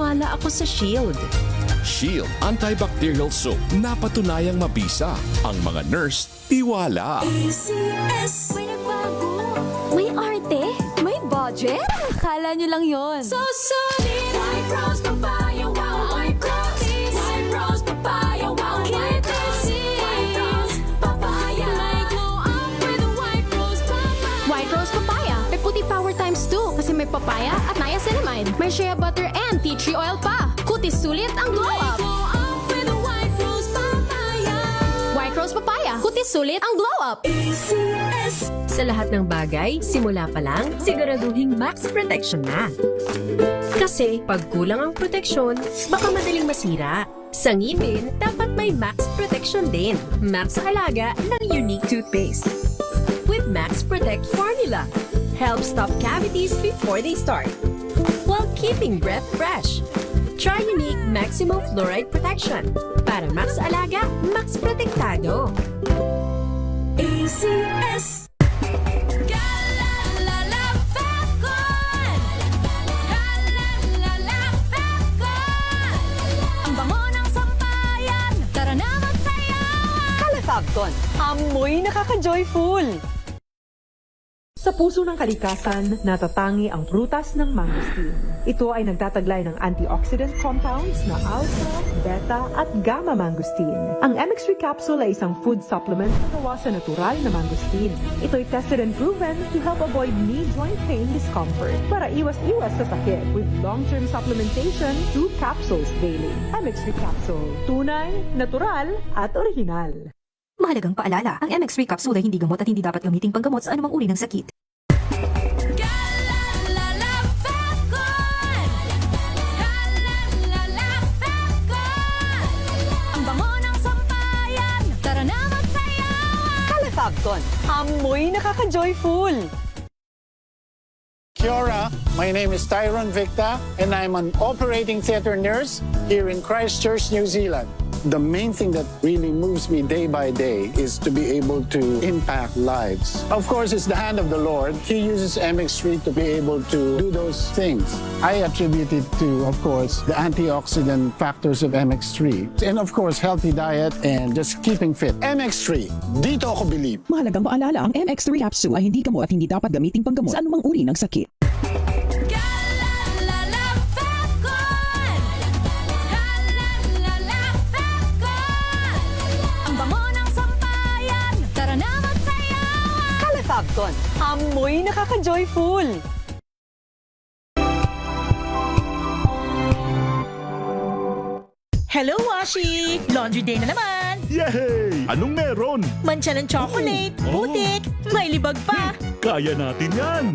Naniniwala ako sa Shield. Shield Antibacterial Soap, napatunayang mabisa. Ang mga nurse, tiwala. ACS. May nagbago. May arte. May budget. Akala nyo lang yon. So solid. White Rose Papaya. Wow. White Rose. White Rose Papaya. Wow. White Rose. White Rose Papaya. May glow up with White Rose Papaya. White Rose Papaya. May puti power times 2 kasi may papaya at niacinamide. May shea butter and tea tree oil pa. Kutis sulit ang glow up. Glow up with White Rose Papaya. White Rose Papaya. Kutis sulit ang glow up. ACS. Sa lahat ng bagay, simula pa lang, siguraduhing max protection na. Kasi pag kulang ang proteksyon, baka madaling masira. Sa ngipin, dapat may max protection din. Max sa alaga ng Unique Toothpaste. With Max Protect Formula, help stop cavities before they start, while keeping breath fresh. Try Unique Maximum Fluoride Protection para max alaga, max protektado. ACS. Galalala Falcon. Galalala Falcon. Ang bango ng sampayan. Tara na magsayawan. Califabcon, amoy nakaka-joyful! Sa puso ng kalikasan, natatangi ang prutas ng mangosteen. Ito ay nagtataglay ng antioxidant compounds na alpha, beta at gamma mangosteen. Ang MX3 capsule ay isang food supplement na gawa sa natural na mangosteen. Ito ay tested and proven to help avoid knee joint pain discomfort para iwas-iwas sa sakit with long-term supplementation 2 capsules daily. MX3 capsule, tunay, natural at original. Mahalagang paalala, ang MX3 capsule ay hindi gamot at hindi dapat gamiting panggamot sa anumang uri ng sakit. Galalala Falcon. Galalala Falcon. Ang bango ng sampayan. Tara na magsayawan. Califabcon, amoy nakaka-joyful! Kia ora, my name is Tyron Victa and I'm an operating theatre nurse here in Christchurch, New Zealand. The main thing that really moves me day by day is to be able to impact lives. Of course, it's the hand of the Lord. He uses MX3 to be able to do those things. I attribute it to, of course, the antioxidant factors of MX3. And of course, healthy diet and just keeping fit. MX3, dito ako believe. Mahalagang paalala, ang MX3 capsule ay hindi gamot at hindi dapat gamiting panggamot sa anumang uri ng sakit. Galalala Falcon. Galalala Falcon. Ang bango ng sampayan. Tara na magsayawan. Califabcon, amoy nakaka-joyful! Hello, Washi! Laundry day na naman! Yay! Anong meron? Mancha ng chocolate, putik, may libag pa! Kaya natin yan!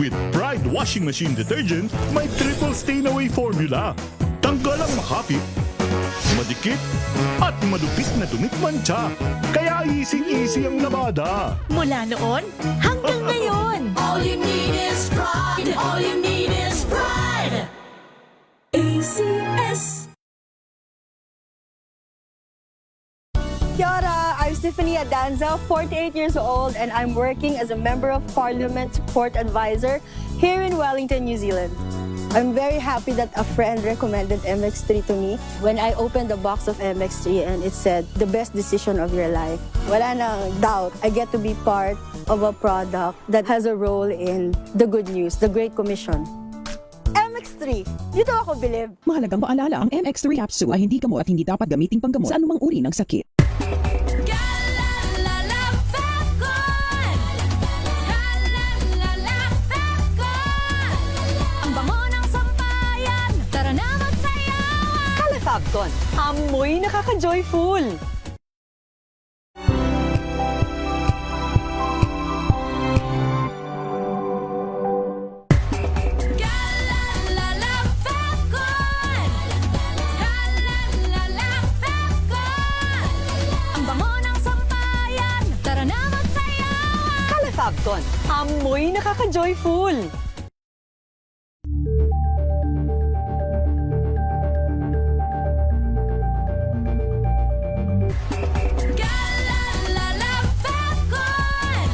With Pride Washing Machine Detergent, may triple stain-away formula. Tanggal ang makapit, madikit, at madupit na dumit-mancha. Kaya easy-easy ang labada. Mula noon hanggang ngayon! All you need is pride. All you need is pride. ACS. Kia ora, I'm Stephanie Adanza, 48 years old, and I'm working as a Member of Parliament Support Advisor here in Wellington, New Zealand. I'm very happy that a friend recommended MX3 to me when I opened the box of MX3 and it said, the best decision of your life. Wala nang doubt, I get to be part of a product that has a role in the good news, the Great Commission. MX3, dito ako believe. Mahalagang paalala, ang MX3 capsule ay hindi gamot at hindi dapat gamiting panggamot sa anumang uri ng sakit. Galalala Falcon. Galalala Falcon. Ang bango ng sampayan. Tara na magsayawan. Califabcon, amoy nakaka-joyful! Galalala Falcon. Galalala Falcon. Ang bango ng sampayan. Tara na magsayawan. Califabcon, amoy nakaka-joyful! Galalala Falcon.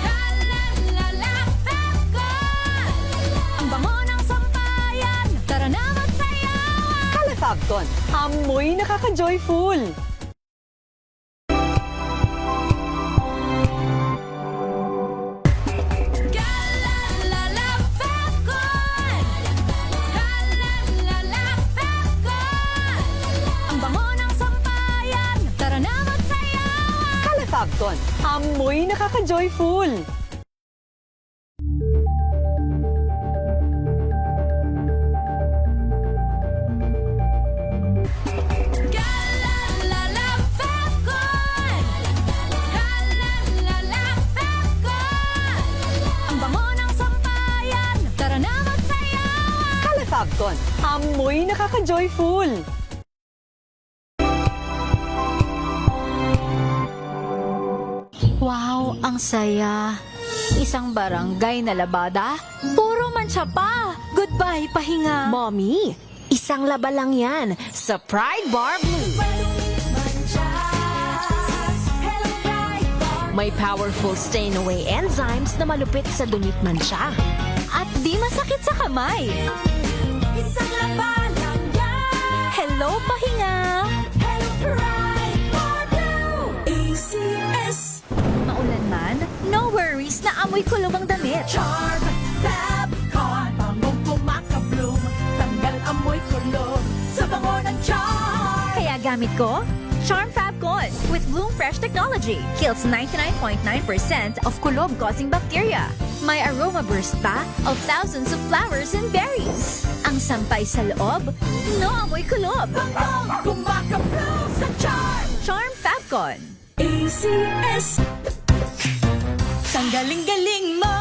Galalala Falcon. Ang bango ng sampayan. Tara na Fabcon, amoy nakaka-joyful. Galalala Fabcon! Galalala Fabcon! Ang bango ng sampayan, tara na magsayawan! Kala Fabcon, amoy nakaka-joyful. Galalala Fabcon! Galalala Fabcon! Ang bango ng sampayan, tara na magsayawan! Kala Fabcon, amoy nakaka-joyful. Wow, ang saya. Isang barangay na labada, puro mancha pa. Goodbye, pahinga. Mommy, isang laba lang yan sa Pride Bar Blue. May powerful stain-away enzymes na malupit sa dunit mancha. At di masakit sa kamay. Isang laba lang yan. Hello, pahinga. Hello, Pride Bar Blue. ACS. Maulan man, no worries na amoy kulob ang damit. Charm Fabcon, bangong pumakabloom. Tanggal amoy kulob sa bango ng charm. Kaya gamit ko Charm Fabcon with Bloom Fresh technology. Kills 99.9% of kulob-causing bacteria. May aroma burst pa of thousands of flowers and berries. Ang sampay sa loob, no amoy kulob. Bangong pumakabloom sa charm. Charm Fabcon. ACS. Ang galing-galing mo.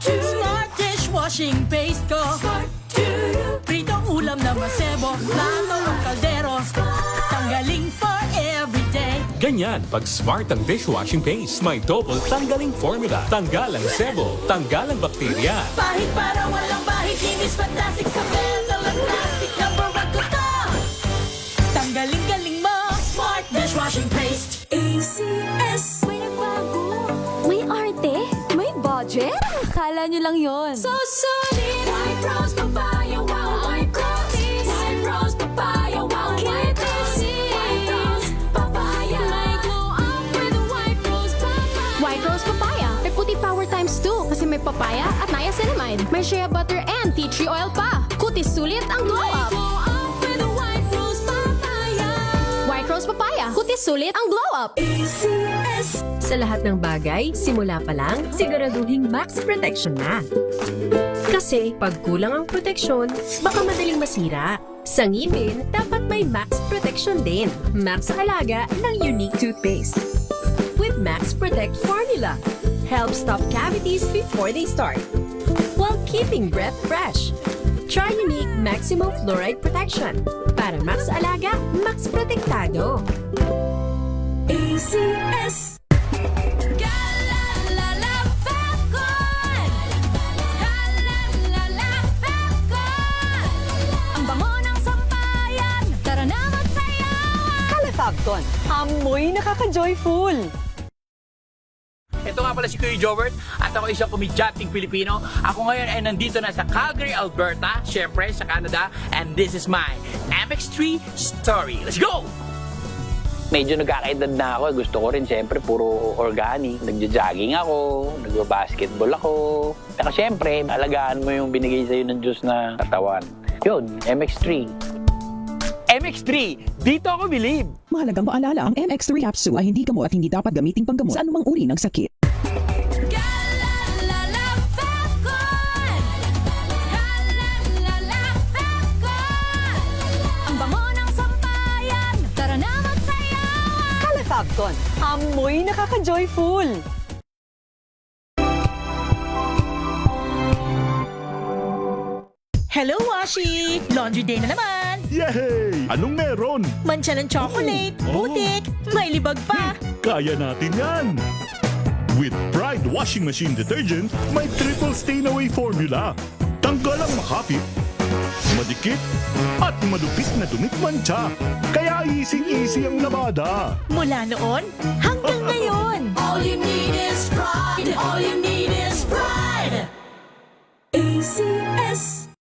Smart dishwashing paste ko. Pritong ulam na masebo. Plato ng kaldero. Tanggaling for everyday. Ganyan, pag smart ang dishwashing paste, may double tanggaling formula. Tanggal ang sebo, tanggal ang bakterya. Bahit para walang bahit. Linis fantastic sa metal at plastic. Number one ko to. Tanggaling-galing mo. Smart dishwashing paste. ACS. May nagbago. May arte. May budget. Akala nyo lang yon. So solid. White Rose Papaya. Wow, white rose. White Rose Papaya. Wow, white rose. White Rose Papaya. May glow up with White Rose Papaya. White Rose Papaya. May puti power times 2 kasi may papaya at niacinamide. May shea butter and tea tree oil pa. Kutis sulit ang glow up. Glow up with White Rose Papaya. White Rose Papaya. Kutis sulit ang glow up. ACS. Sa lahat ng bagay, simula pa lang, siguraduhing max protection na. Kasi pag kulang ang proteksyon, baka madaling masira. Sa ngipin, dapat may max protection din. Max Alaga ng unique toothpaste. With Max Protect formula. Help stop cavities before they start. While keeping breath fresh. Try unique Maximum Fluoride Protection. Para Max Alaga, Max Protektado. ACS. Galalala Fabcon! Galalala Fabcon! Ang bango ng sampayan, tara na magsayawan! Kala Fabcon, amoy nakaka-joyful. Ito nga pala si Kuya Jobert at ako isang komedyanteng Pilipino. Ako ngayon ay nandito na sa Calgary, Alberta, syempre sa Canada, and this is my MX3 story. Let's go! Medyo nagkakaedad na ako. Gusto ko rin syempre puro organic. Nagja-jogging ako, nagba-basketball ako. Pero syempre, alagaan mo yung binigay sa'yo ng Diyos na katawan. Yun, MX3. MX3, dito ako believe. Mahalagang paalala, ang MX3 capsule ay hindi gamot at hindi dapat gamiting panggamot sa anumang uri ng sakit. Galalala Fabcon! Galalala Fabcon! Ang bango ng sampayan, tara na magsayawan! Kala Fabcon, amoy nakaka-joyful. Hello, Washi! Laundry day na naman! Yay! Anong meron? Mancha ng chocolate, putik, may libag pa. Kaya natin yan! With Pride Washing Machine Detergent, may triple stain-away formula. Tanggal ang makapit, madikit, at malupit na dumit mancha. Kaya easy-easy ang labada. Mula noon hanggang ngayon. All you need is pride! All you need is pride! ACS.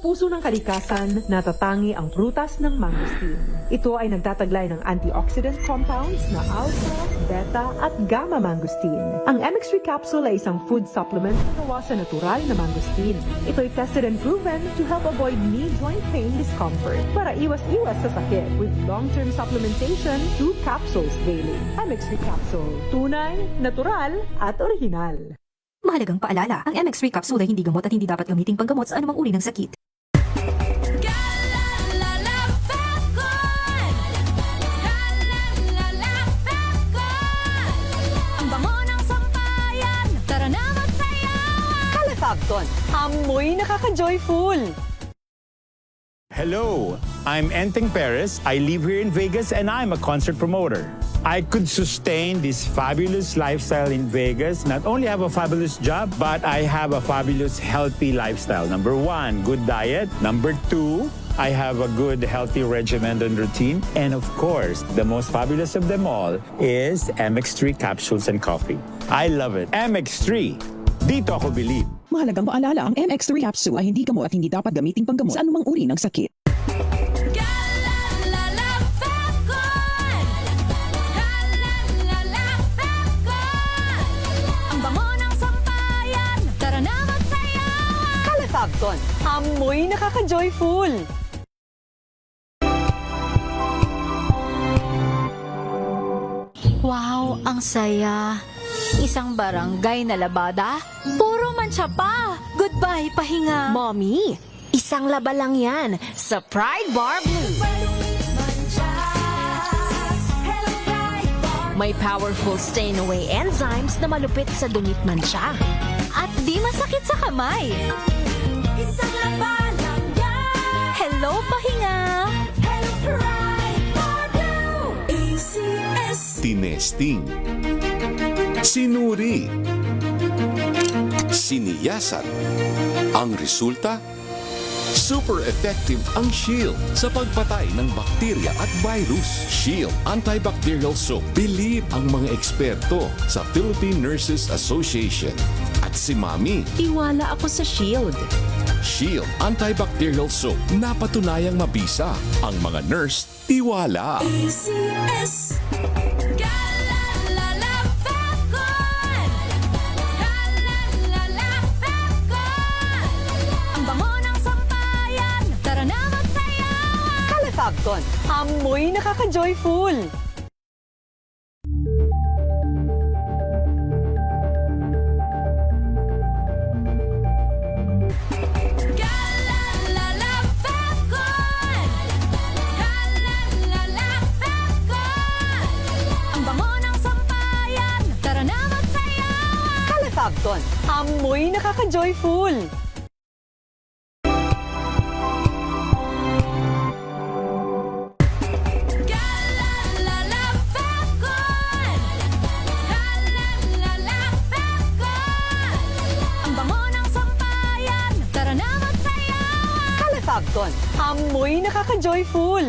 puso ng kalikasan, natatangi ang prutas ng mangosteen. Ito ay nagtataglay ng antioxidant compounds na alpha, beta at gamma mangosteen. Ang MX3 capsule ay isang food supplement na gawa sa natural na mangosteen. Ito ay tested and proven to help avoid knee joint pain discomfort para iwas-iwas sa sakit with long-term supplementation 2 capsules daily. MX3 capsule, tunay, natural at original. Mahalagang paalala, ang MX3 capsule ay hindi gamot at hindi dapat gamiting panggamot sa anumang uri ng sakit. Ang bango ng sampayan, tara na magsayawan. Califacton, amoy nakaka-joyful. Hello, I'm Enteng Perez. I live here in Vegas and I'm a concert promoter. I could sustain this fabulous lifestyle in Vegas, not only have a fabulous job, but I have a fabulous healthy lifestyle. Number 1, good diet. Number 2, I have a good healthy regimen and routine. And of course, the most fabulous of them all is MX3 capsules and coffee. I love it. MX3, dito ako believe. Mahalagang paalala, ang MX3 capsule ay hindi gamot at hindi dapat gamiting panggamot sa anumang uri ng sakit. Ang bango ng sampayan, tara na magsayawan. Califacton, amoy nakaka-joyful. Wow, ang saya. Isang barangay na labada, puro mancha pa. Goodbye, pahinga. Mommy, isang laba lang yan sa Pride Bar Blue. May powerful stain-away enzymes na malupit sa dumit mansya. At di masakit sa kamay. Isang laba lang yan. Hello, pahinga. Hello, Pride Bar Blue. ACS. Tinesting, sinuri, siniyasan. Ang resulta? Super effective ang Shield sa pagpatay ng bakterya at virus. Shield Antibacterial Soap. Believe ang mga eksperto sa Philippine Nurses Association. At si Mami, Tiwala ako sa Shield. Shield Antibacterial Soap. Napatunayang mabisa. Ang mga nurse, tiwala. ACS. Ang bango ng sampayan, tara na magsayawan. Califacton, amoy nakaka-joyful. Ang bango ng sampayan, tara na magsayawan. Califacton, amoy nakaka-joyful. Ang bango ng sampayan, tara na magsayawan. Califacton, amoy nakaka-joyful.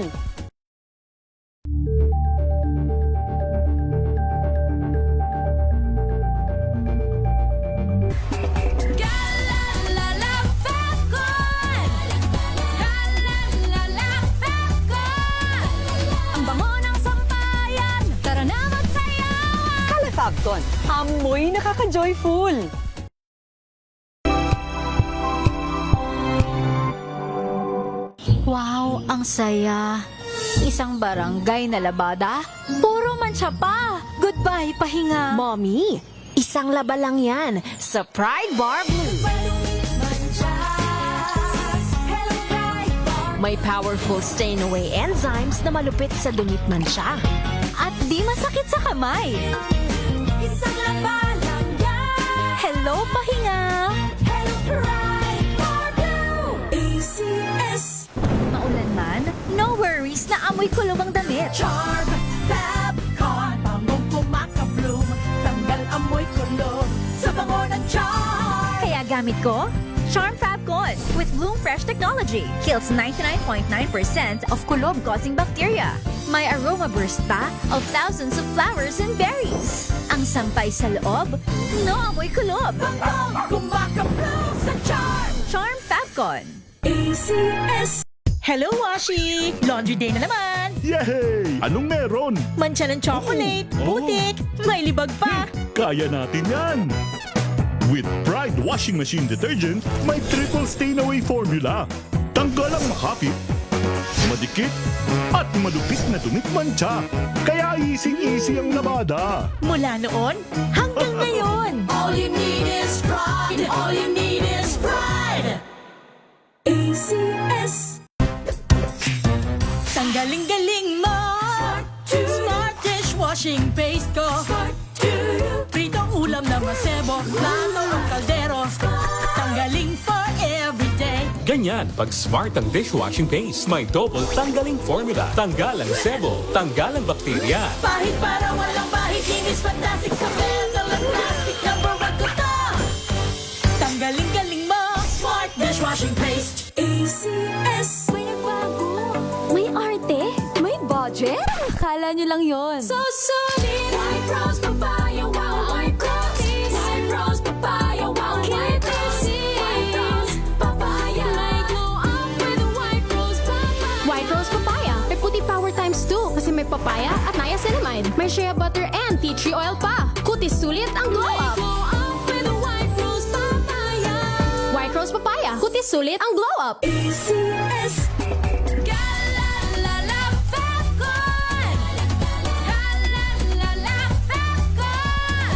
Ang bango ng sampayan, tara na magsayawan. Califacton, amoy nakaka-joyful. Wow, ang saya. Isang barangay na labada, puro mancha pa. Goodbye, pahinga. Mommy, isang laba lang yan sa Pride Bar Blue. May powerful stain-away enzymes na malupit sa dumit mansya. At di masakit sa kamay. Isang laba lang yan. Hello, pahinga. Hello, Pride Bar Blue. ACS. Maulan man, no worries na amoy kulong ang damit. Charm Fabcon, bangong kumaka-bloom, tanggal amoy kulong sa bango ng charm. Kaya gamit ko, Charm Fabcon with Bloom Fresh technology. Kills 99.9% of kulob-causing bacteria. May aroma burst pa of thousands of flowers and berries. Ang sampay sa loob, no amoy kulob. Bangong kumaka-bloom sa charm. Charm Fabcon. Hello, Washi! Laundry day na naman! Yay! Anong meron? Mancha ng chocolate, putik, may libag pa! Kaya natin yan! With Pride Washing Machine Detergent, may triple stain-away formula. Tanggal ang makapit, madikit, at malupit na tumitmancha. Kaya easy-easy ang labada. Mula noon hanggang ngayon! All you need is pride. All you need is pride. ACS. Tanggaling-galing mo! Smart dishwashing paste ko! Pritong ulam na masebo, plato ng kaldero. Tanggaling for everyday. Ganyan, pag smart ang dishwashing paste, may double tanggaling formula. Tanggal ang sebo, tanggal ang bakterya. Pahit para walang pahit. Linis fantastic sa metal at plastic. Number one ko to. Tanggaling-galing mo! Smart dishwashing paste. ACS. May nagbago. May arte. May budget. Akala nyo lang yon. So solid. White rose papaya. Wow. White rose. White rose papaya. Wow. White rose. White rose papaya. May glow up with white rose papaya. White Rose Papaya. May puti power times 2 kasi may papaya at niacinamide. May shea butter and tea tree oil pa. Kutis sulit ang glow up. Glow up with white rose papaya. White Rose Papaya. Kutis sulit ang glow up. ACS. Galalala Falcon. Galalala Falcon.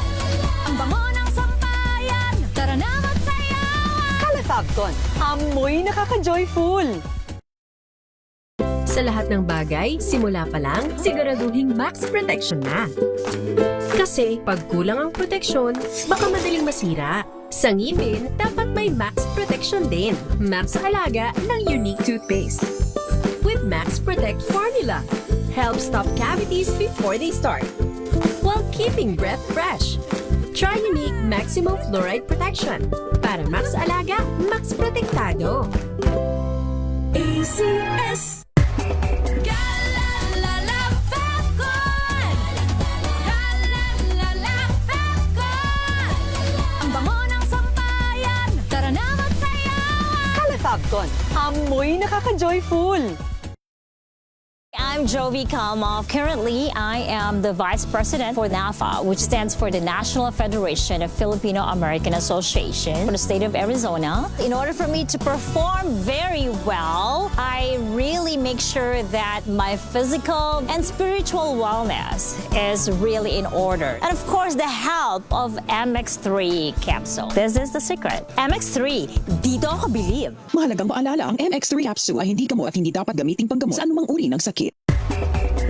Ang bango ng sampayan. Tara na magsayawan. Calefabcon, amoy nakaka-joyful. Sa lahat ng bagay, simula pa lang, siguraduhing max protection na. Kasi pag kulang ang proteksyon, baka madaling masira. Sa ngipin, dapat may max protection din. Max Alaga ng Unique Toothpaste. With Max Protect Formula, helps stop cavities before they start, while keeping breath fresh. Try Unique Maximum Fluoride Protection. Para Max Alaga, Max Protektado. ACS. Galalala Falcon. Galalala Falcon. Ang bango ng sampayan. Tara na magsayawan. Calefabcon, amoy nakaka-joyful. I'm Jovi Kalmov. Currently, I am the Vice President for NAFA, which stands for the National Federation of Filipino-American Association for the state of Arizona. In order for me to perform very well, I really make sure that my physical and spiritual wellness is really in order. And of course, the help of MX3 capsule. This is the secret. MX3, dito ako believe. Mahalagang paalala, ang MX3 capsule ay hindi gamot at hindi dapat gamiting panggamot sa anumang uri ng sakit.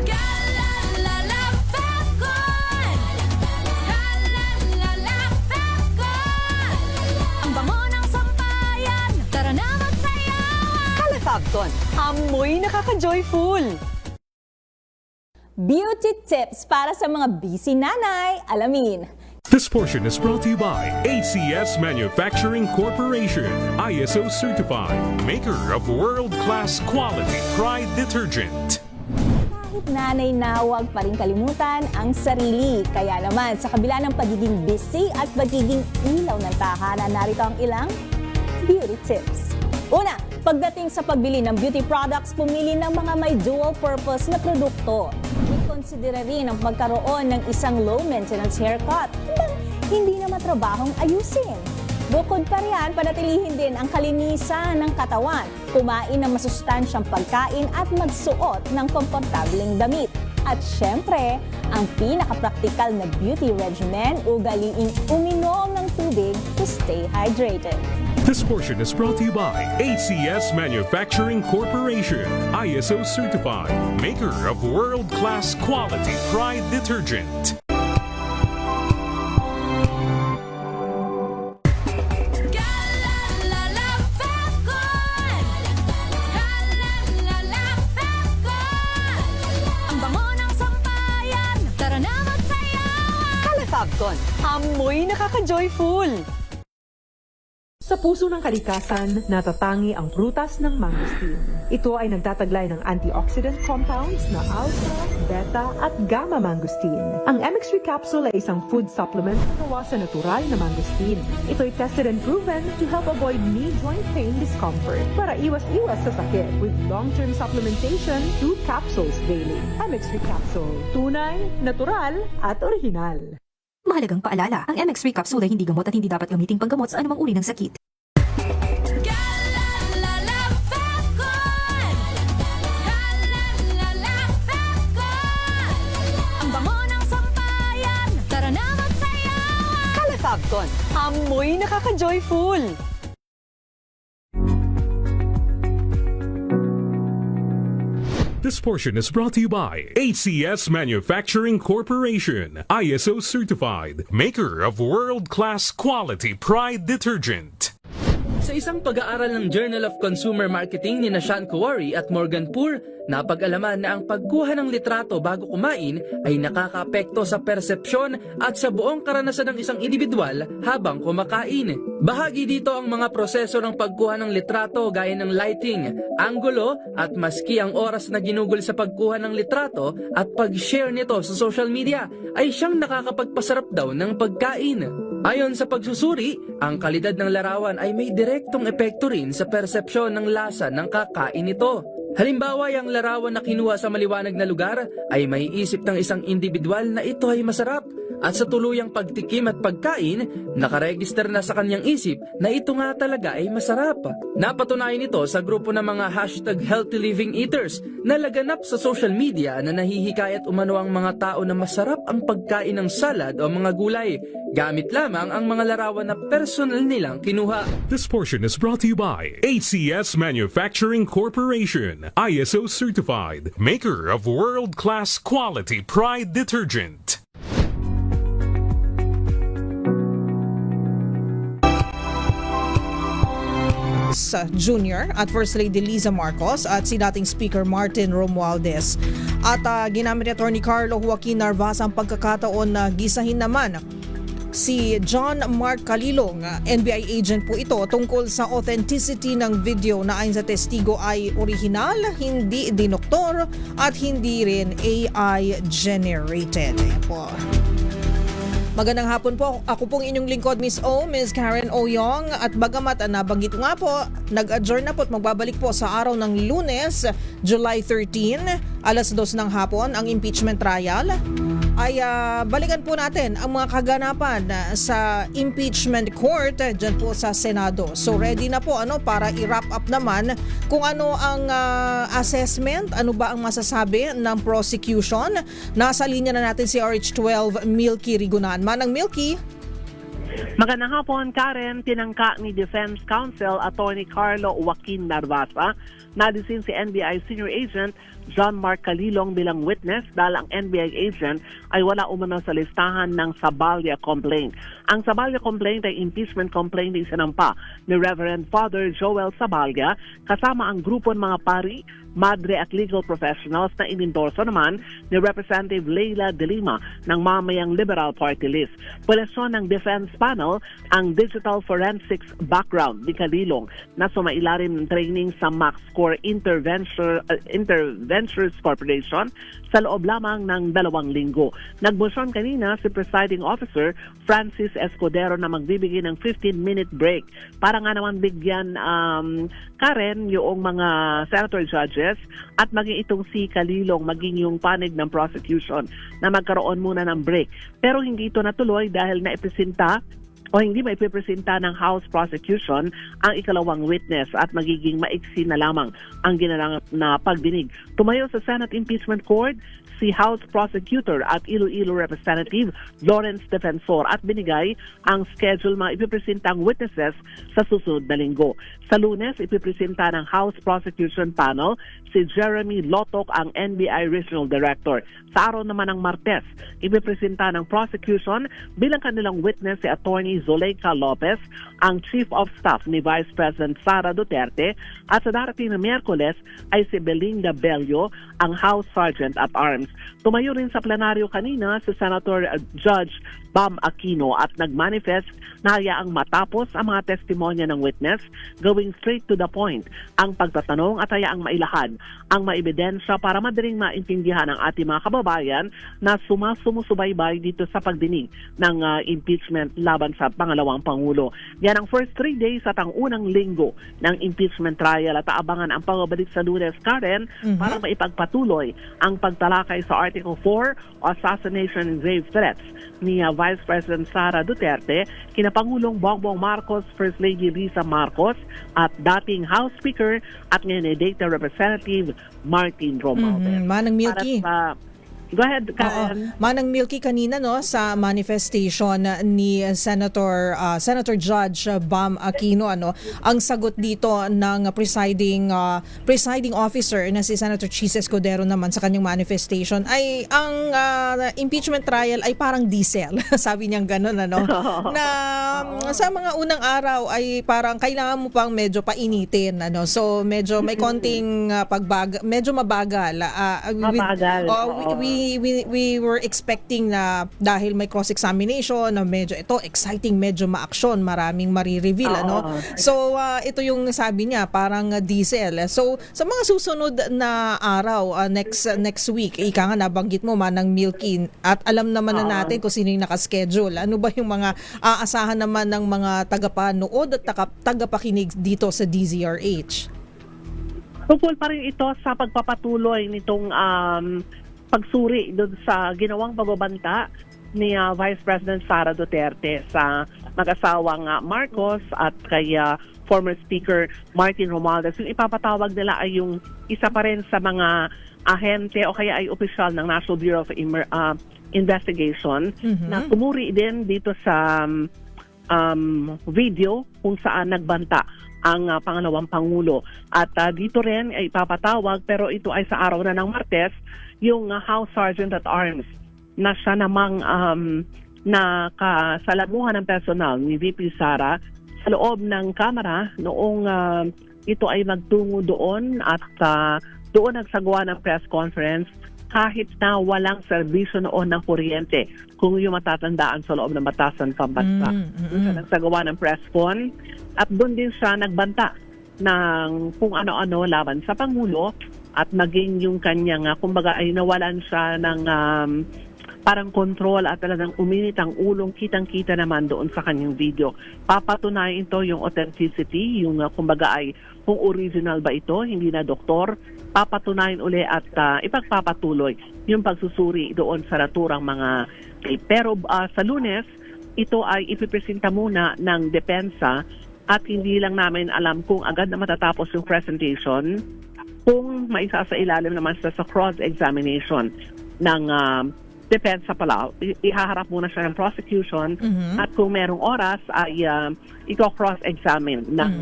Galalala Falcon. Galalala Falcon. Ang bango ng sampayan. Tara na magsayawan. Calefabcon, amoy nakaka-joyful. Beauty tips para sa mga busy nanay. Alamin. This portion is brought to you by ACS Manufacturing Corporation, ISO certified, maker of world-class quality Pride detergent. Kahit nanay na, huwag pa rin kalimutan ang sarili. Kaya naman, sa kabila ng pagiging busy at pagiging ilaw ng tahanan, narito ang ilang beauty tips. Una, pagdating sa pagbili ng beauty products, pumili ng mga may dual purpose na produkto. I-considera rin ang pagkaroon ng isang low-maintenance haircut. Hindi na matrabahong ayusin. Bukod pa riyan, panatilihin din ang kalinisan ng katawan, kumain ng masustansyang pagkain at magsuot ng komportableng damit. At syempre, ang pinaka-praktikal na beauty regimen, ugaliing uminom ng tubig to stay hydrated. This portion is brought to you by ACS Manufacturing Corporation, ISO certified, maker of world-class quality Pride detergent. Galalala Falcon. Galalala Falcon. Ang bango ng sampayan. Tara na magsayawan. Calefabcon, amoy nakaka-joyful. Sa puso ng kalikasan, natatangi ang prutas ng mangosteen. Ito ay nagtataglay ng antioxidant compounds na alpha, beta at gamma mangosteen. Ang MX3 capsule ay isang food supplement na gawa sa natural na mangosteen. Ito ay tested and proven to help avoid knee joint pain discomfort para iwas-iwas sa sakit with long-term supplementation 2 capsules daily. MX3 capsule, tunay, natural at orihinal. Mahalagang paalala, ang MX3 capsule ay hindi gamot at hindi dapat gamiting panggamot sa anumang uri ng sakit. Ang bango ng sampayan, tara na magsayawan! Calafabcon, amoy nakaka-joyful! This portion is brought to you by ACS Manufacturing Corporation, ISO certified, maker of world-class quality Pride detergent. Sa isang pag-aaral ng Journal of Consumer Marketing ni Sean Kowari at Morgan Poor, napag-alaman na ang pagkuha ng litrato bago kumain ay nakakaapekto sa persepsyon at sa buong karanasan ng isang individual habang kumakain. Bahagi dito ang mga proseso ng pagkuha ng litrato gaya ng lighting, anggulo at maski ang oras na ginugol sa pagkuha ng litrato at pag-share nito sa social media ay siyang nakakapagpasarap daw ng pagkain. Ayon sa pagsusuri, ang kalidad ng larawan ay may direktong epekto rin sa persepsyon ng lasa ng kakain nito. Halimbawa, ang larawan na kinuha sa maliwanag na lugar ay maiisip ng isang individual na ito ay masarap at sa tuluyang pagtikim at pagkain, nakaregister na sa kanyang isip na ito nga talaga ay masarap. Napatunayan ito sa grupo ng mga #Healthy Living Eaters na laganap sa social media na nahihikayat umano ang mga tao na masarap ang pagkain ng salad o mga gulay, gamit lamang ang mga larawan na personal nilang kinuha. This portion is brought to you by ACS Manufacturing Corporation, ISO certified, maker of world-class quality Pride detergent. Jr. at First Lady Liza Marcos at si dating Speaker Martin Romualdez. At ginamit ni Atty. Carlo Joaquin Narvaez ang pagkakataon na gisahin naman si John Mark Calilong, NBI agent po ito, tungkol sa authenticity ng video na ayon sa testigo ay original, hindi dinoktor at hindi rin AI generated. Po. Magandang hapon po. Ako pong inyong lingkod, Miss Karen Oyong. At bagamat nabanggit nga po, nag-adjourn na po at magbabalik po sa araw ng Lunes, July 13, alas 2 ng hapon, ang impeachment trial. Ay balikan po natin ang mga kaganapan sa impeachment court dyan po sa Senado. So ready na po para i-wrap up naman kung ano ang assessment, ano ba ang masasabi ng prosecution. Nasa linya na natin si RH12 Milky Rigunan. Manang Milky. Magandang hapon, Karen. Tinangka ni Defense Counsel Atty. Carlo Joaquin Narvaez na disin si NBI Senior Agent John Mark Calilong bilang witness dahil ang NBI agent ay wala umano sa listahan ng Sabalya complaint. Ang Sabalya complaint ay impeachment complaint na isinampa ni Reverend Father Joel Sabalya kasama ang grupo ng mga pari, madre at legal professionals na inendorso naman ni Representative Leila De Lima ng mamayang Liberal Party List. Pwesyon ng defense panel ang digital forensics background ni Calilong na sumailalim ng training sa MaxCore Interventures Corporation sa loob lamang ng 2 linggo. Nagmosyon kanina si Presiding Officer Francis Escudero na magbibigay ng 15-minute break para nga naman bigyan Karen yung mga senator judges at maging itong si Calilong maging yung panig ng prosecution na magkaroon muna ng break. Pero hindi ito natuloy dahil naipresenta o hindi maipipresenta ng House Prosecution ang ikalawang witness at magiging maiksi na lamang ang ginanap na pagdinig. Tumayo sa Senate Impeachment Court si House Prosecutor at Iloilo Representative Lawrence Defensor at binigay ang schedule mga ipipresentang witnesses sa susunod na linggo. Sa Lunes, ipipresenta ng House Prosecution Panel si Jeremy Lotok, ang NBI Regional Director. Sa araw naman ng Martes, ipipresenta ng prosecution bilang kanilang witness si Attorney Zuleika Lopez, ang Chief of Staff ni Vice President Sara Duterte, at sa darating na Miyerkules ay si Belinda Bello, ang House Sergeant at Arms. Tumayo rin sa plenaryo kanina si Senator Judge Bam Aquino at nagmanifest na hayaang matapos ang mga testimonya ng witness, going straight to the point ang pagtatanong at hayaang mailahad ang maebidensya para madaling maintindihan ng ating mga kababayan na sumusubaybay dito sa pagdinig ng impeachment laban sa pangalawang Pangulo. Yan ang first 3 days at ang unang linggo ng impeachment trial at aabangan ang pagbabalik sa Lunes, Karen, para maipagpatuloy ang pagtalakay sa Article 4 o assassination and grave threats ni Vice President Sara Duterte, kina Pangulong Bongbong Marcos, First Lady Lisa Marcos, at dating House Speaker at ngayon Data Representative Martin Romualdez. Manang Milky. Go ahead, Karen. Manang Milky, kanina sa manifestation ni Senator Judge Bam Aquino, ang sagot dito ng presiding officer na si Senator Chis Escudero naman sa kanyang manifestation ay ang impeachment trial ay parang diesel. Sabi niya gano'n, na sa mga unang araw ay parang kailangan mo pang medyo painitin, so medyo may konting medyo mabagal. We were expecting na dahil may cross-examination na medyo exciting, medyo ma-action, maraming marireveal, So ito yung sabi niya, parang diesel. So sa mga susunod na araw, next week, ika nga nabanggit mo, Manang Milky, at alam naman na natin kung sino yung nakaschedule. Ano ba yung mga aasahan naman ng mga tagapanood at tagapakinig dito sa DZRH? Tungkol pa rin ito sa pagpapatuloy nitong pagsuri doon sa ginawang pagbabanta ni Vice President Sara Duterte sa mag-asawang Marcos at kay former Speaker Martin Romualdez. Yung ipapatawag nila ay yung isa pa rin sa mga ahente o kaya ay opisyal ng National Bureau of Investigation na tumuri din dito sa video kung saan nagbanta ang pangalawang Pangulo. At dito rin ay ipapatawag, pero ito ay sa araw na ng Martes, yung House Sergeant at Arms na siya namang nakasalamuhan ng personal ni VP Sara sa loob ng Kamara noong ito ay magtungo doon at doon nagsagawa ng press conference kahit na walang serbisyo noon ng kuryente, kung yung matatandaan sa loob ng Batasan Pambansa. Siya nagsagawa ng press con at doon din siya nagbanta ng kung ano-ano laban sa Pangulo at maging yung kanyang, kumbaga ay nawalan siya ng parang control at talagang uminit ang ulong, kitang-kita naman doon sa kanyang video. Papatunayan ito yung authenticity, yung kumbaga ay kung original ba ito, hindi na doktor. Papatunayan uli at ipagpapatuloy yung pagsusuri doon sa naturang mga tape. Pero sa Lunes, ito ay ipipresenta muna ng depensa at hindi lang namin alam kung agad na matatapos yung presentation, kung maisasailalim naman sa cross-examination ng depensa pala. Ihaharap muna siya ng prosecution at kung merong oras ay i-cross-examine ng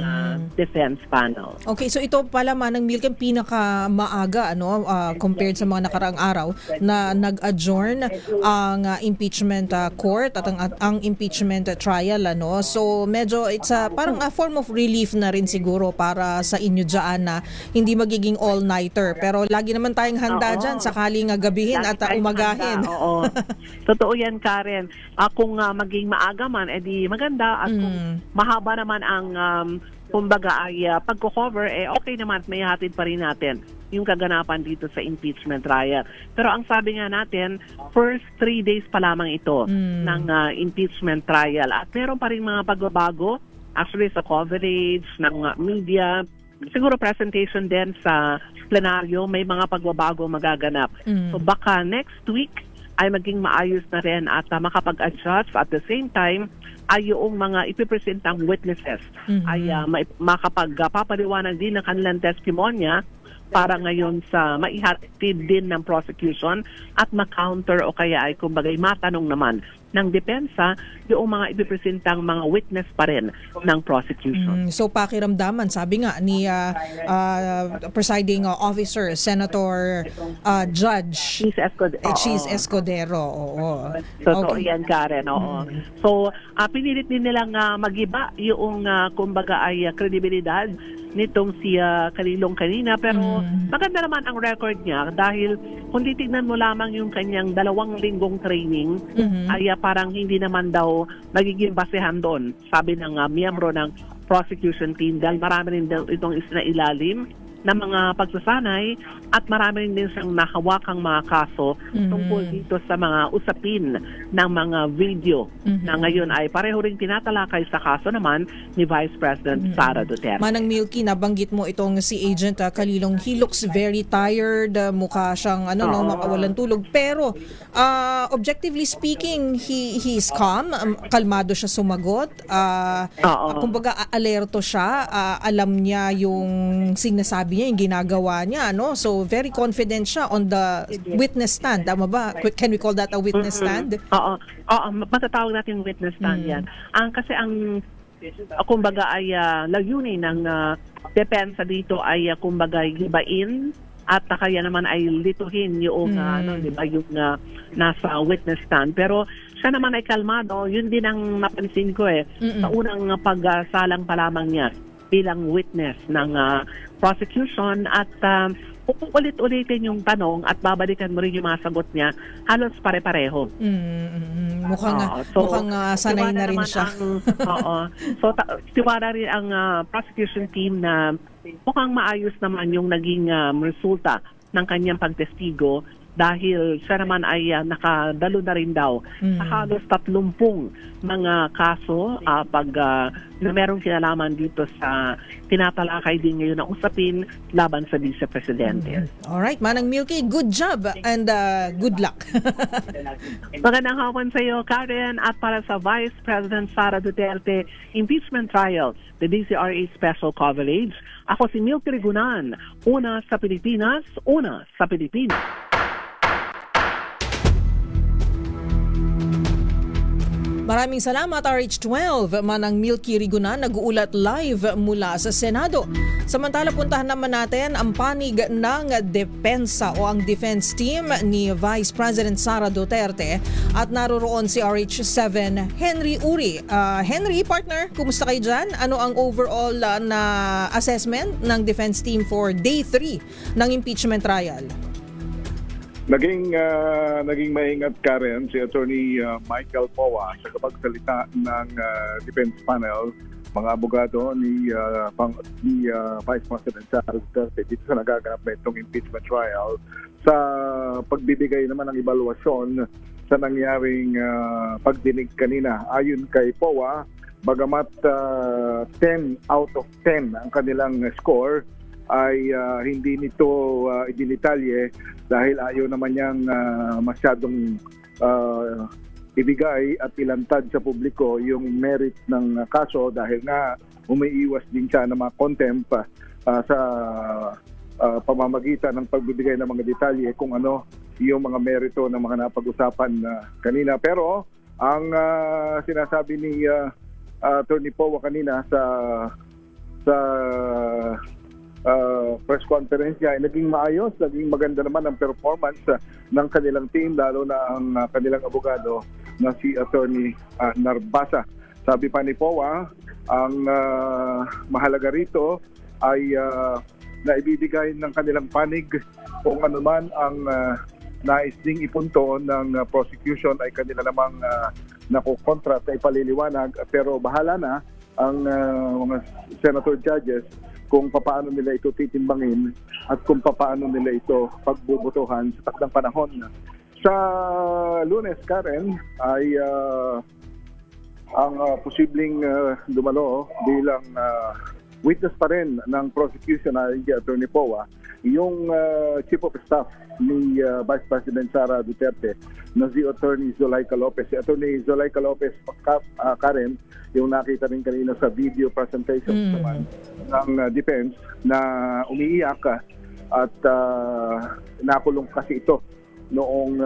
defense panel. Okay, so ito pala Manang Milky pinaka-maaga compared sa mga nakaraang araw na nag-adjourn ang impeachment court at ang impeachment trial. So medyo it's parang a form of relief na rin siguro para sa inyo dyan na hindi magiging all-nighter. Pero lagi naman tayong handa dyan sakaling gabihin at umagahin. Oo. Totoo yan, Karen. Kung maging maaga man, edi maganda. At kung mahaba naman ang kumbaga ay pagko-cover, okay naman at may hatid pa rin natin yung kaganapan dito sa impeachment trial. Pero ang sabi nga natin, first 3 days pa lamang ito ng impeachment trial. At meron pa rin mga pagbabago actually sa coverage ng media. Siguro presentation din sa plenaryo, may mga pagbabago magaganap. So baka next week ay maging maayos na rin at makapag-adjust at the same time ay yung mga ipipresentang witnesses ay makapagpapaliwanag din ng kanilang testimonya para ngayon sa maihatid din ng prosecution at ma-counter o kaya ay kumbagay matanong naman ng depensa yung mga ipipresentang mga witness pa rin ng prosecution. So pakiramdaman, sabi nga ni presiding officer, Senator Judge Chis Escudero. Totoo yan, Karen. So pinilit din nilang mag-iba yung kumbaga ay kredibilidad nitong si Kalilong kanina. Pero maganda naman ang record niya dahil kung titignan mo lamang yung kanyang 2 linggong training, ay parang hindi naman daw nagiging basehan doon, sabi ng miyembro ng prosecution team, dahil marami rin daw itong isinailalim na mga pagsasanay at marami rin din siyang nahawakang mga kaso tungkol dito sa mga usapin ng mga video na ngayon ay pareho rin tinatalakay sa kaso naman ni Vice President Sara Duterte. Manang Milky, nabanggit mo itong si Agent Kalilong. He looks very tired, mukha siyang makawalan tulog. Pero objectively speaking, he's calm, kalmado siya sumagot. Kumbaga alerto siya, alam niya yung sinasabi niya, yung ginagawa niya, no? So very confident siya on the witness stand. Tama ba? Can we call that a witness stand? Oo, matatawag natin witness stand yan. Kasi ang kumbaga ay layunin ng depensa dito ay kumbaga gibain at kaya naman ay lituhin yung di ba, yung nasa witness stand. Pero siya naman ay kalmado. Yun din ang napansin ko sa unang pagsalang pa lamang niya bilang witness ng prosecution at ulit-ulitin yung tanong at babalikan mo rin yung mga sagot niya, halos pare-pareho. Mukhang sanay na rin siya. So tiwala rin ang prosecution team na mukhang maayos naman yung naging resulta ng kanyang pagtestigo dahil siya naman ay nakadalo na rin daw sa halos 30 mga kaso na merong kinalaman dito sa tinatalakay din ngayon na usapin laban sa Vice Presidente. Alright, Manang Milky, good job and good luck. Magandang hapon sa iyo, Karen, at para sa Vice President Sara Duterte impeachment trial, the DCRA special coverage. Ako si Milky Rigunan, una sa Pilipinas, una sa Pilipinas. Maraming salamat RH12, Manang Milky Rigunan, nag-uulat live mula sa Senado. Samantala puntahan naman natin ang panig ng depensa o ang defense team ni Vice President Sara Duterte at naroroon si RH7 Henry Uri. Henry, partner, kumusta kayo dyan? Ano ang overall na assessment ng defense team for day 3 ng impeachment trial? Naging maingat, Karen, si Attorney Michael Powa sa kapagsalita ng defense panel, mga abogado ni Vice President Sara Duterte dito sa nagaganap na itong impeachment trial sa pagbibigay naman ng evaluasyon sa nangyaring pagdinig kanina. Ayon kay Powa, bagamat 10 out of 10 ang kanilang score, ay hindi nito idinitalye dahil ayaw naman niyang masyadong ibigay at ilantad sa publiko yung merit ng kaso dahil nga umiiwas din siya ng mga contempt sa pamamagitan ng pagbibigay ng mga detalye kung ano yung mga merito ng mga napag-usapan kanina. Pero ang sinasabi ni Attorney Powa kanina sa press conference niya ay naging maayos, naging maganda naman ang performance ng kanilang team, lalo na ang kanilang abogado na si Attorney Narbasa. Sabi pa ni Powa, ang mahalaga rito ay naibibigay ng kanilang panig kung ano man ang nais ding ipunto ng prosecution ay kanila namang nakukontra at ipaliliwanag, pero bahala na ang mga senator judges kung paano nila ito titimbangin at kung paano nila ito pagbubutuhan sa takdang panahon. Sa Lunes, Karen, ay ang posibleng dumalo bilang witness pa rin ng prosecution ay Attorney Powa, yung Chief of Staff ni Vice President Sara Duterte na si Attorney Zulaika Lopez. Si Attorney Zulaika Lopez, Karen, yung nakita rin kanina sa video presentation naman ng defense na umiiyak at nakulong kasi ito noong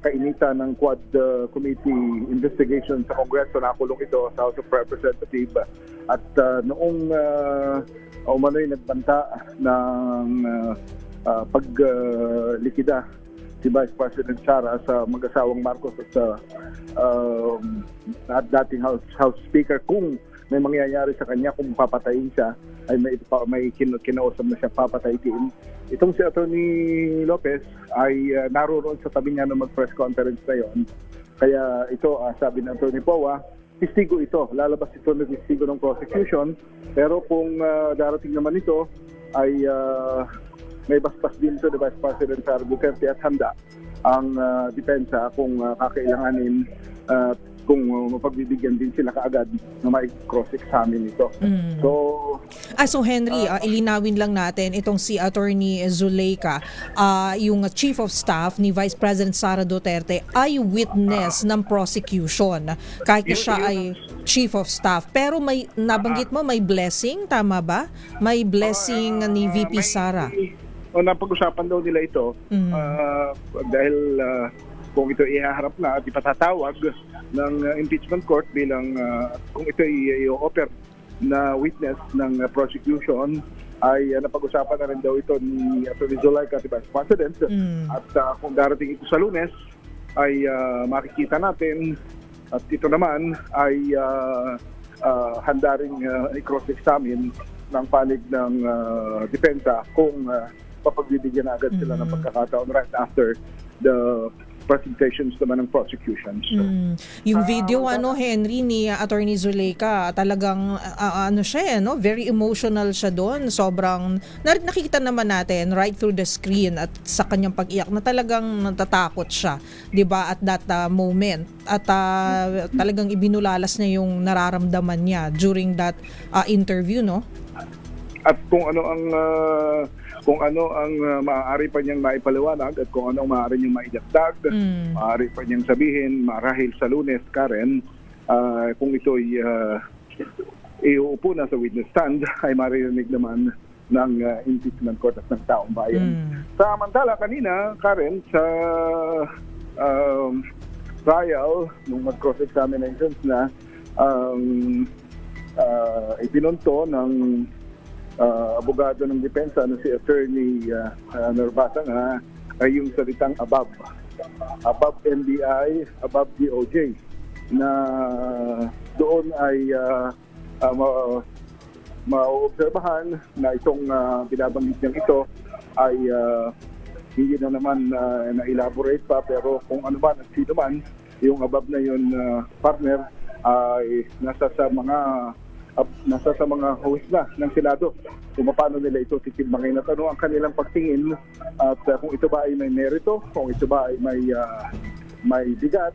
kainitan ng Quad Committee investigation sa Kongreso. Nakulong ito sa House of Representatives at noong umano'y nagbanta ng paglikida si Vice President Sara sa mag-asawang Marcos at sa dating House Speaker kung may mangyayari sa kanya kung papatayin siya, ay may kinausap na siya papatayin. Itong si Attorney Lopez ay naroon sa tabi niya ng mag-press conference na yon. Kaya ito, sabi ng Attorney Powa, testigo ito. Lalabas ito na testigo ng prosecution. Pero kung darating naman ito, ay may basbas din ito ni Vice President Sara Duterte at handa ang depensa kung kakailanganin kung mapagbibigyan din sila kaagad na may cross-examine ito. So Henry, ilinawin lang natin itong si Attorney Zuleika, yung Chief of Staff ni Vice President Sara Duterte ay witness ng prosecution. Kahit siya ay Chief of Staff. Pero may nabanggit mo, may blessing, tama ba? May blessing ni VP Sara. Napag-usapan daw nila ito dahil kung ito ihaharap na at ipatatawag ng impeachment court bilang kung ito i-offer na witness ng prosecution, ay napag-usapan na rin daw ito ni Atty. Zuleika at Vice President. At kung darating ito sa Lunes, ay makikita natin at ito naman ay handa rin i-cross-examine ng panig ng depensa kung papagbibigyan na agad sila ng pagkakataon right after the presentations naman ng prosecution. Yung video Henry ni Attorney Zuleika, talagang siya very emotional siya doon. Sobrang nakikita naman natin right through the screen at sa kanyang pag-iyak na talagang natatakot siya, 'di ba, at that moment. At talagang ibinulalas niya yung nararamdaman niya during that interview, no? At kung ano ang maaari pa niyang maipaliwanag at kung ano ang maaari niyang maidagdag, maaari pa niyang sabihin marahil sa Lunes, Karen, kung ito'y iuupo na sa witness stand, ay maririnig naman ng impeachment court at ng taong bayan. Samantala kanina, Karen, sa trial, nung mag-cross-examinations na, ipinunto ng abogado ng depensa si Attorney Narbasa nga ay yung salitang above NBI, above DOJ, na doon ay maobserbahan na itong binabanggit niyang ito ay hindi na naman na-elaborate pa, pero kung ano man at sino man yung above na yun partner ay nasa sa mga host na ng Senado kung paano nila ito titimbangin at ano ang kanilang pagtingin at kung ito ba ay may merito, kung ito ba ay may bigat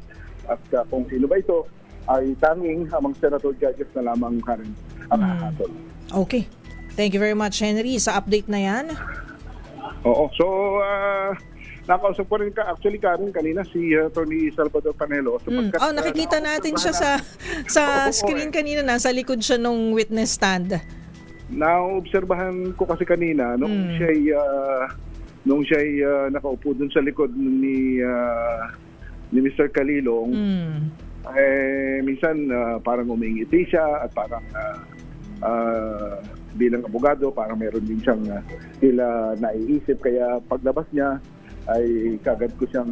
at kung sino ba ito ay tanging among senator judges na lamang Karen ang hahatol. Okay. Thank you very much, Henry, sa update na yan. Oo. So, nakausap ko rin actually Karen kanina si Attorney Salvador Panelo. Nakikita natin siya sa screen kanina, nasa likod siya nung witness stand. Naobserbahan ko kasi kanina nung siya'y nakaupo dun sa likod ni Mr. Kalilong, minsan parang umingiti siya at parang bilang abogado parang meron din siyang naiisip, kaya paglabas niya ay kagad ko siyang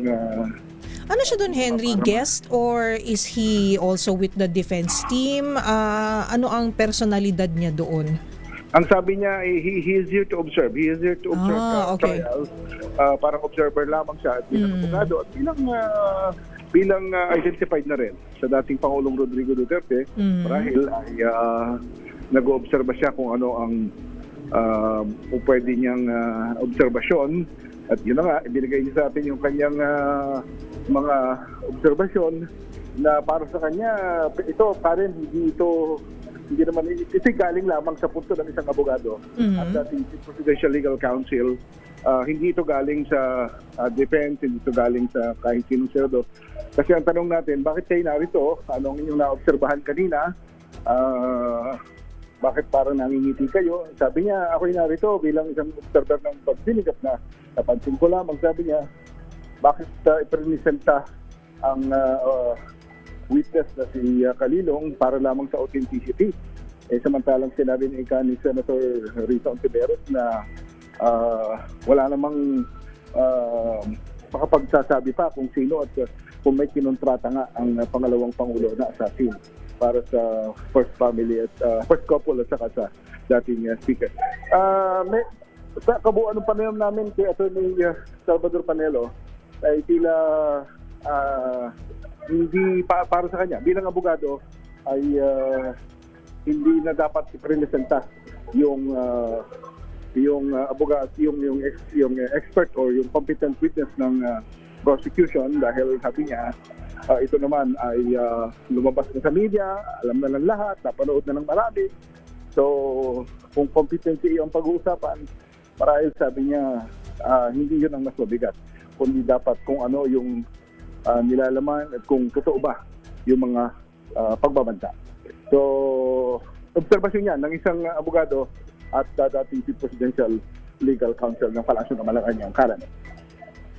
ano siya doon, Henry? Guest or is he also with the defense team? Ano ang personalidad niya doon? Ang sabi niya, he is here to observe. He is here to observe trial. Parang observer lamang siya at bilang abogado at bilang identified na rin sa dating Pangulong Rodrigo Duterte, marahil ay nag-oobserba siya kung ano ang pwede niyang obserbasyon. At yun na nga, ibinigay niya sa atin yung kanyang mga obserbasyon na para sa kanya, ito, Karen, hindi naman, ito galing lamang sa punto ng isang abogado at dating Presidential Legal Counsel. Hindi ito galing sa defense, hindi ito galing sa kahit sinong senador. Kasi ang tanong natin, bakit kayo narito? Anong inyong naobserbahan kanina? Bakit parang nangingiti kayo? Sabi niya, ako'y narito bilang isang observer ng pagdinig at napansin ko lamang, sabi niya, bakit ipresenta ang witness na si Kalilong para lamang sa authenticity? Samantalang sinabi ni Senator Rita Ontiveros na wala namang makapagsasabi pa kung sino at kung may kinontrata nga ang pangalawang Pangulo na assassin. para sa first family at first couple at saka sa dating speaker. Sa kabuuan ng panayam namin kay Attorney Salvador Panelo ay tila hindi para sa kanya bilang abogado ay hindi na dapat ipresenta yung abogado, yung expert or yung competent witness ng prosecution dahil sabi niya ito naman ay lumabas na sa media, alam na ng lahat, napanood na ng marami. So, kung competency ang pag-uusapan, marahil sabi niya, hindi yun ang mas mabigat. Kundi dapat kung ano yung nilalaman at kung totoo ba yung mga pagbabanta. So, obserbasyon niya ng isang abogado at dating Chief Presidential Legal Counsel ng Palasyo ng Malacanang, Karen.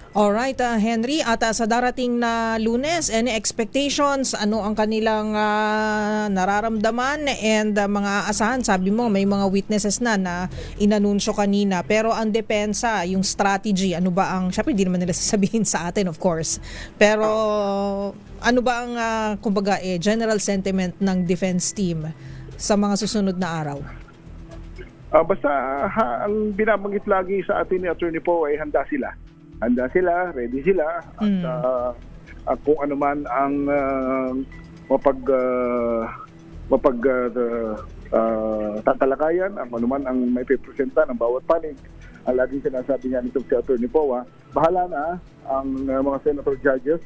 Alright, Henry, at sa darating na Lunes, any expectations? Ano ang kanilang nararamdaman and mga asahan? Sabi mo, may mga witnesses na inanunsyo kanina. Pero ang depensa, yung strategy, ano ba ang, syempre hindi naman nila sasabihin sa atin, of course. Pero ano ba ang, kumbaga, general sentiment ng defense team sa mga susunod na araw? Basta ang binabanggit lagi sa atin ni Attorney Poe ay handa sila. Handa sila, ready sila, at kung ano man ang tatalakayan, ang ano man ang may pipresenta ng bawat panig, ang laging sinasabi niya nitong si Attorney Poe, bahala na ang mga senator judges,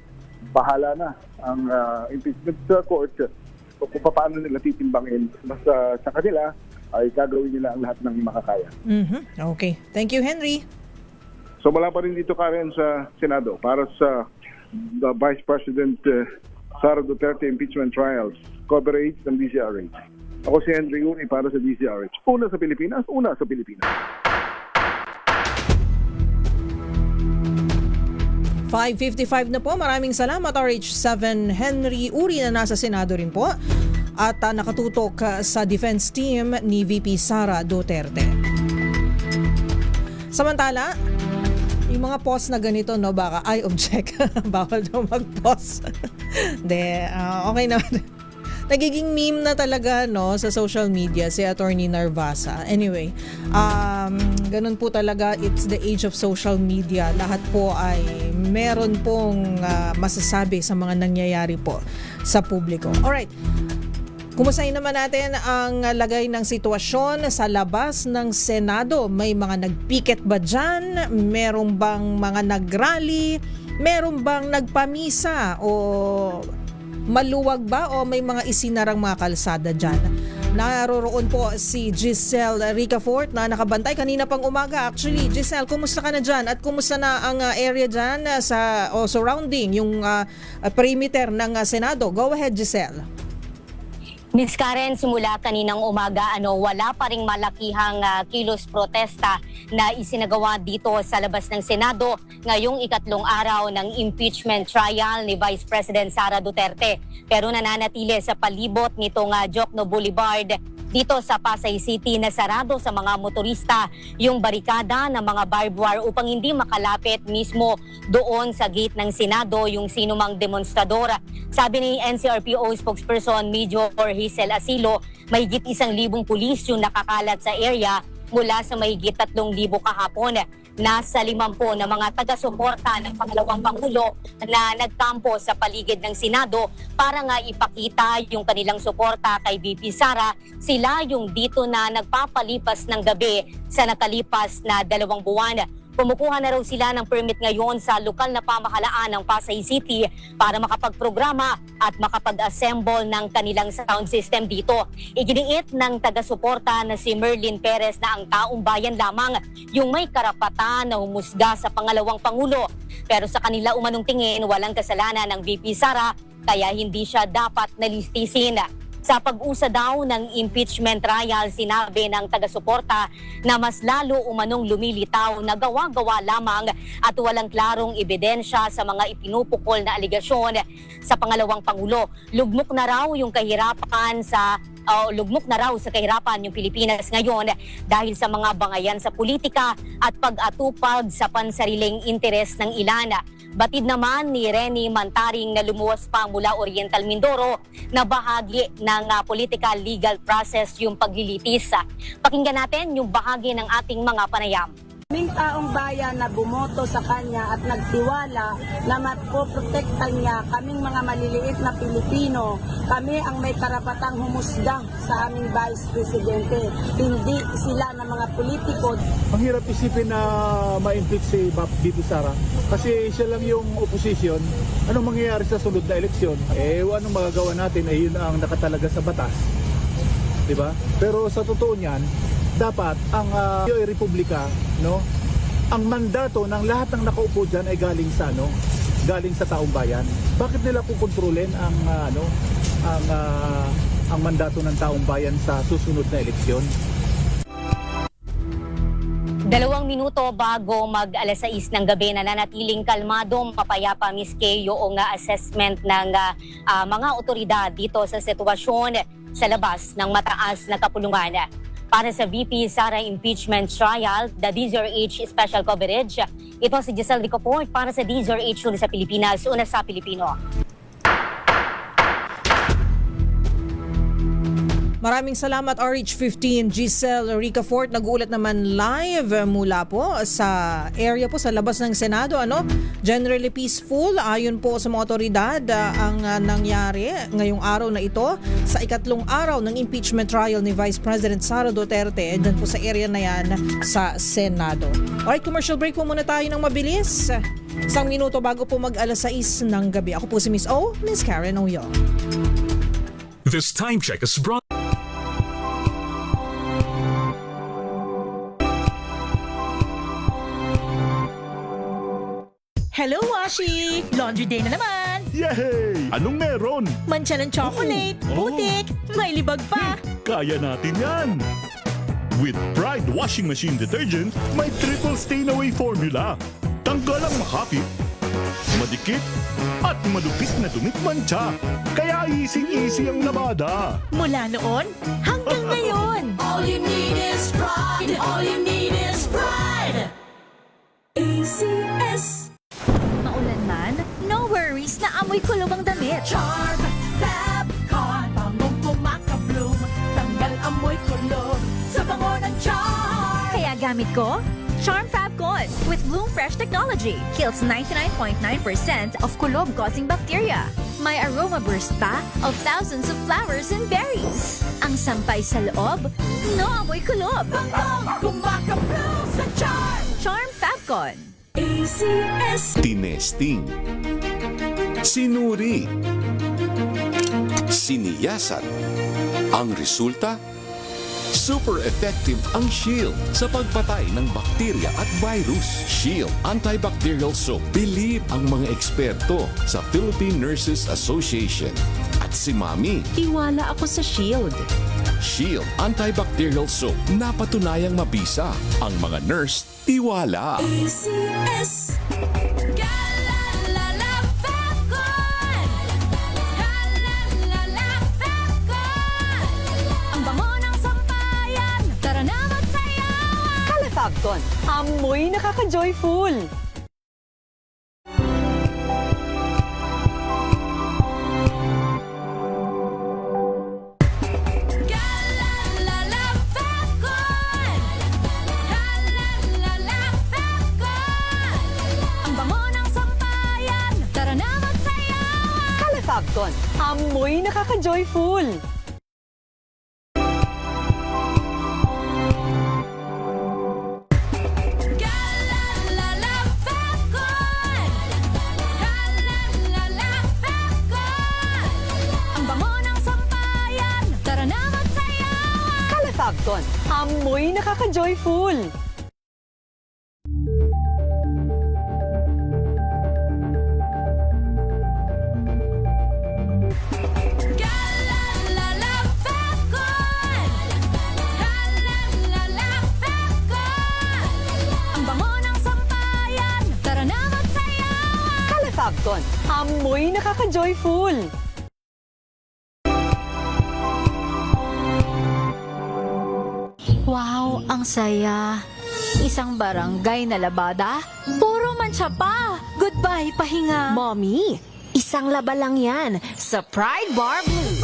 bahala na ang impeachment court kung paano nila titimbangin. Basta sa kanila ay gagawin nila ang lahat ng makakaya. Okay. Thank you, Henry. So mula pa rin dito, Karen, sa Senado para sa the Vice President Sara Duterte impeachment trials coverage ng DZRH. Ako si Henry Uri para sa DZRH. Una sa Pilipinas, una sa Pilipinas. 5:55 na po. Maraming salamat, RH7 Henry Uri na nasa Senado rin po. At nakatutok sa defense team ni VP Sara Duterte. Samantala, yung mga post na ganito, no, baka I object. Bawal daw mag-post. Okay naman. Nagiging meme na talaga, no, sa social media si Attorney Narvasa. Anyway, ganun po talaga, it's the age of social media. Lahat po ay meron pong masasabi sa mga nangyayari po sa publiko. Alright. Kumustahin naman natin ang lagay ng sitwasyon sa labas ng Senado. May mga nagpiket ba dyan? Merong bang mga nagrally? Merong bang nagpamisa? O maluwag ba? O may mga isinarang mga kalsada dyan? Naroroon po si Giselle Ricafort na nakabantay kanina pang umaga. Actually, Giselle, kumusta ka na dyan? At kumusta na ang area dyan sa surrounding, yung perimeter ng Senado? Go ahead, Giselle. Miss Karen, simula kaninang umaga, wala pa ring malakihang kilos protesta na isinagawa dito sa labas ng Senado ngayong ikatlong araw ng impeachment trial ni Vice President Sara Duterte. Pero nananatili sa palibot nitong Jokno Boulevard dito sa Pasay City na sarado sa mga motorista yung barikada ng mga barbed wire upang hindi makalapit mismo doon sa gate ng Senado yung sinumang demonstrador. Sabi ni NCRPO spokesperson Major Hazel Asilo, mahigit 1,000 pulis yung nakakalat sa area mula sa mahigit 3,000 kahapon. Nasa 50 na mga taga-suporta ng pangalawang Pangulo na nagkampo sa paligid ng Senado para nga ipakita yung kanilang suporta kay VP Sara. Sila yung dito na nagpapalipas ng gabi sa nakalipas na 2 buwan. Kumukuha na raw sila ng permit ngayon sa lokal na pamahalaan ng Pasay City para makapagprograma at makapag-assemble ng kanilang sound system dito. Iginiit ng taga-suporta na si Merlin Perez na ang taong bayan lamang yung may karapatan na humusga sa pangalawang Pangulo. Pero sa kanila umanong tingin, walang kasalanan ng VP Sara kaya hindi siya dapat nalistisin. Sa pag-usa daw ng impeachment trial, sinabi ng taga-suporta na mas lalo umanong lumilitaw na gawa-gawa lamang at walang klarong ebidensya sa mga ipinupukol na aligasyon sa pangalawang Pangulo. Lugmok na raw yung kahirapan sa lugmok na raw sa kahirapan yung Pilipinas ngayon dahil sa mga bangayan sa politika at pag-atupag sa pansariling interes ng ilan. Batid naman ni Rene Mantaring na lumuwas pa mula Oriental Mindoro na bahagi ng political legal process yung paglilitis. Pakinggan natin yung bahagi ng ating mga panayam. Kaming taong bayan na bumoto sa kanya at nagtiwala na mapoprotektan niya kaming mga maliliit na Pilipino, kami ang may karapatang humusga sa aming Vice Presidente, hindi sila na mga politiko. Mahirap isipin na ma-impeach si BP Sara kasi siya lang yung opposition. Anong mangyayari sa sunod na eleksyon? Anong magagawa natin ay yun ang nakatalaga sa batas. Diba? Pero sa totoo niyan, dapat ang republika, no, ang mandato ng lahat ng nakaupo diyan ay galing sa taong bayan. Bakit nila kukontrolin ang mandato ng taong bayan sa susunod na eleksyon? 2 minuto bago mag-alas 6 ng gabi, nananatiling kalmado, mapayapa miski yung assessment ng mga otoridad dito sa sitwasyon sa labas ng mataas na kapulungan. Para sa VP Sara Impeachment Trial, the DZRH Special Coverage, ito si Giselle Ricoport para sa DZRH Una sa Pilipinas, Una sa Pilipino. Maraming salamat RH15 Giselle Ricafort. Nag-uulat naman live mula po sa area po sa labas ng Senado. Generally peaceful ayon po sa mga otoridad ang nangyari ngayong araw na ito sa ikatlong araw ng impeachment trial ni Vice President Sara Duterte dyan po sa area na yan sa Senado. Alright, commercial break po muna tayo ng mabilis. 1 minuto bago po mag-alas 6 ng gabi. Ako po si Miss O, Miss Karen Oyo. This time check is brought. Hello, Washi! Laundry day na naman! Yay! Anong meron? Mancha ng chocolate, putik, may libag pa! Kaya natin yan! With Pride Washing Machine Detergent, may triple stain-away formula. Tanggal ang makapit, madikit, at malupit na dumit mancha. Kaya easy-easy ang labada. Mula noon hanggang ngayon! All you need is pride! All you need is pride! ACS! Maulan man, no worries na amoy kulob ang damit. Charm Fabcon, bangong kumaka-bloom, tanggal amoy kulob sa bango ng Charm. Kaya gamit ko Charm Fabcon with Bloom Fresh technology. Kills 99.9% of kulob-causing bacteria. May aroma burst pa of thousands of flowers and berries. Ang sampay sa loob, no amoy kulob. Bangong kumaka-bloom sa Charm. Charm Fabcon. ACS. Tinesting, sinuri, siniyasan. Ang resulta, super effective ang Shield sa pagpatay ng bakterya at virus. Shield Antibacterial Soap. Believe ang mga eksperto sa Philippine Nurses Association. At si Mami, Tiwala ako sa Shield. Shield Antibacterial Soap. Napatunayang mabisa. Ang mga nurse, tiwala. ACS. Galalala Fabcon. Galalala Fabcon. Ang bango ng sampayan. Tara na magsayawan. Kala Fabcon, amoy nakaka-joyful. Galalala Fabcon. Galalala Fabcon. Ang bango ng sampayan. Tara na magsayawan. Kala Fabcon, amoy nakaka-joyful. Galalala Fabcon. Galalala Fabcon. Ang bango ng sampayan. Tara na magsayawan. Kala Fabcon, amoy nakaka-joyful. Galalala Fabcon. Galalala Fabcon. Ang bango ng sampayan. Tara na magsayawan. Kala Fabcon, amoy nakaka-joyful. Wow, ang saya. Isang barangay na labada? Puro mancha pa. Goodbye, pahinga. Mommy, isang laba lang yan sa Pride Bar Blue.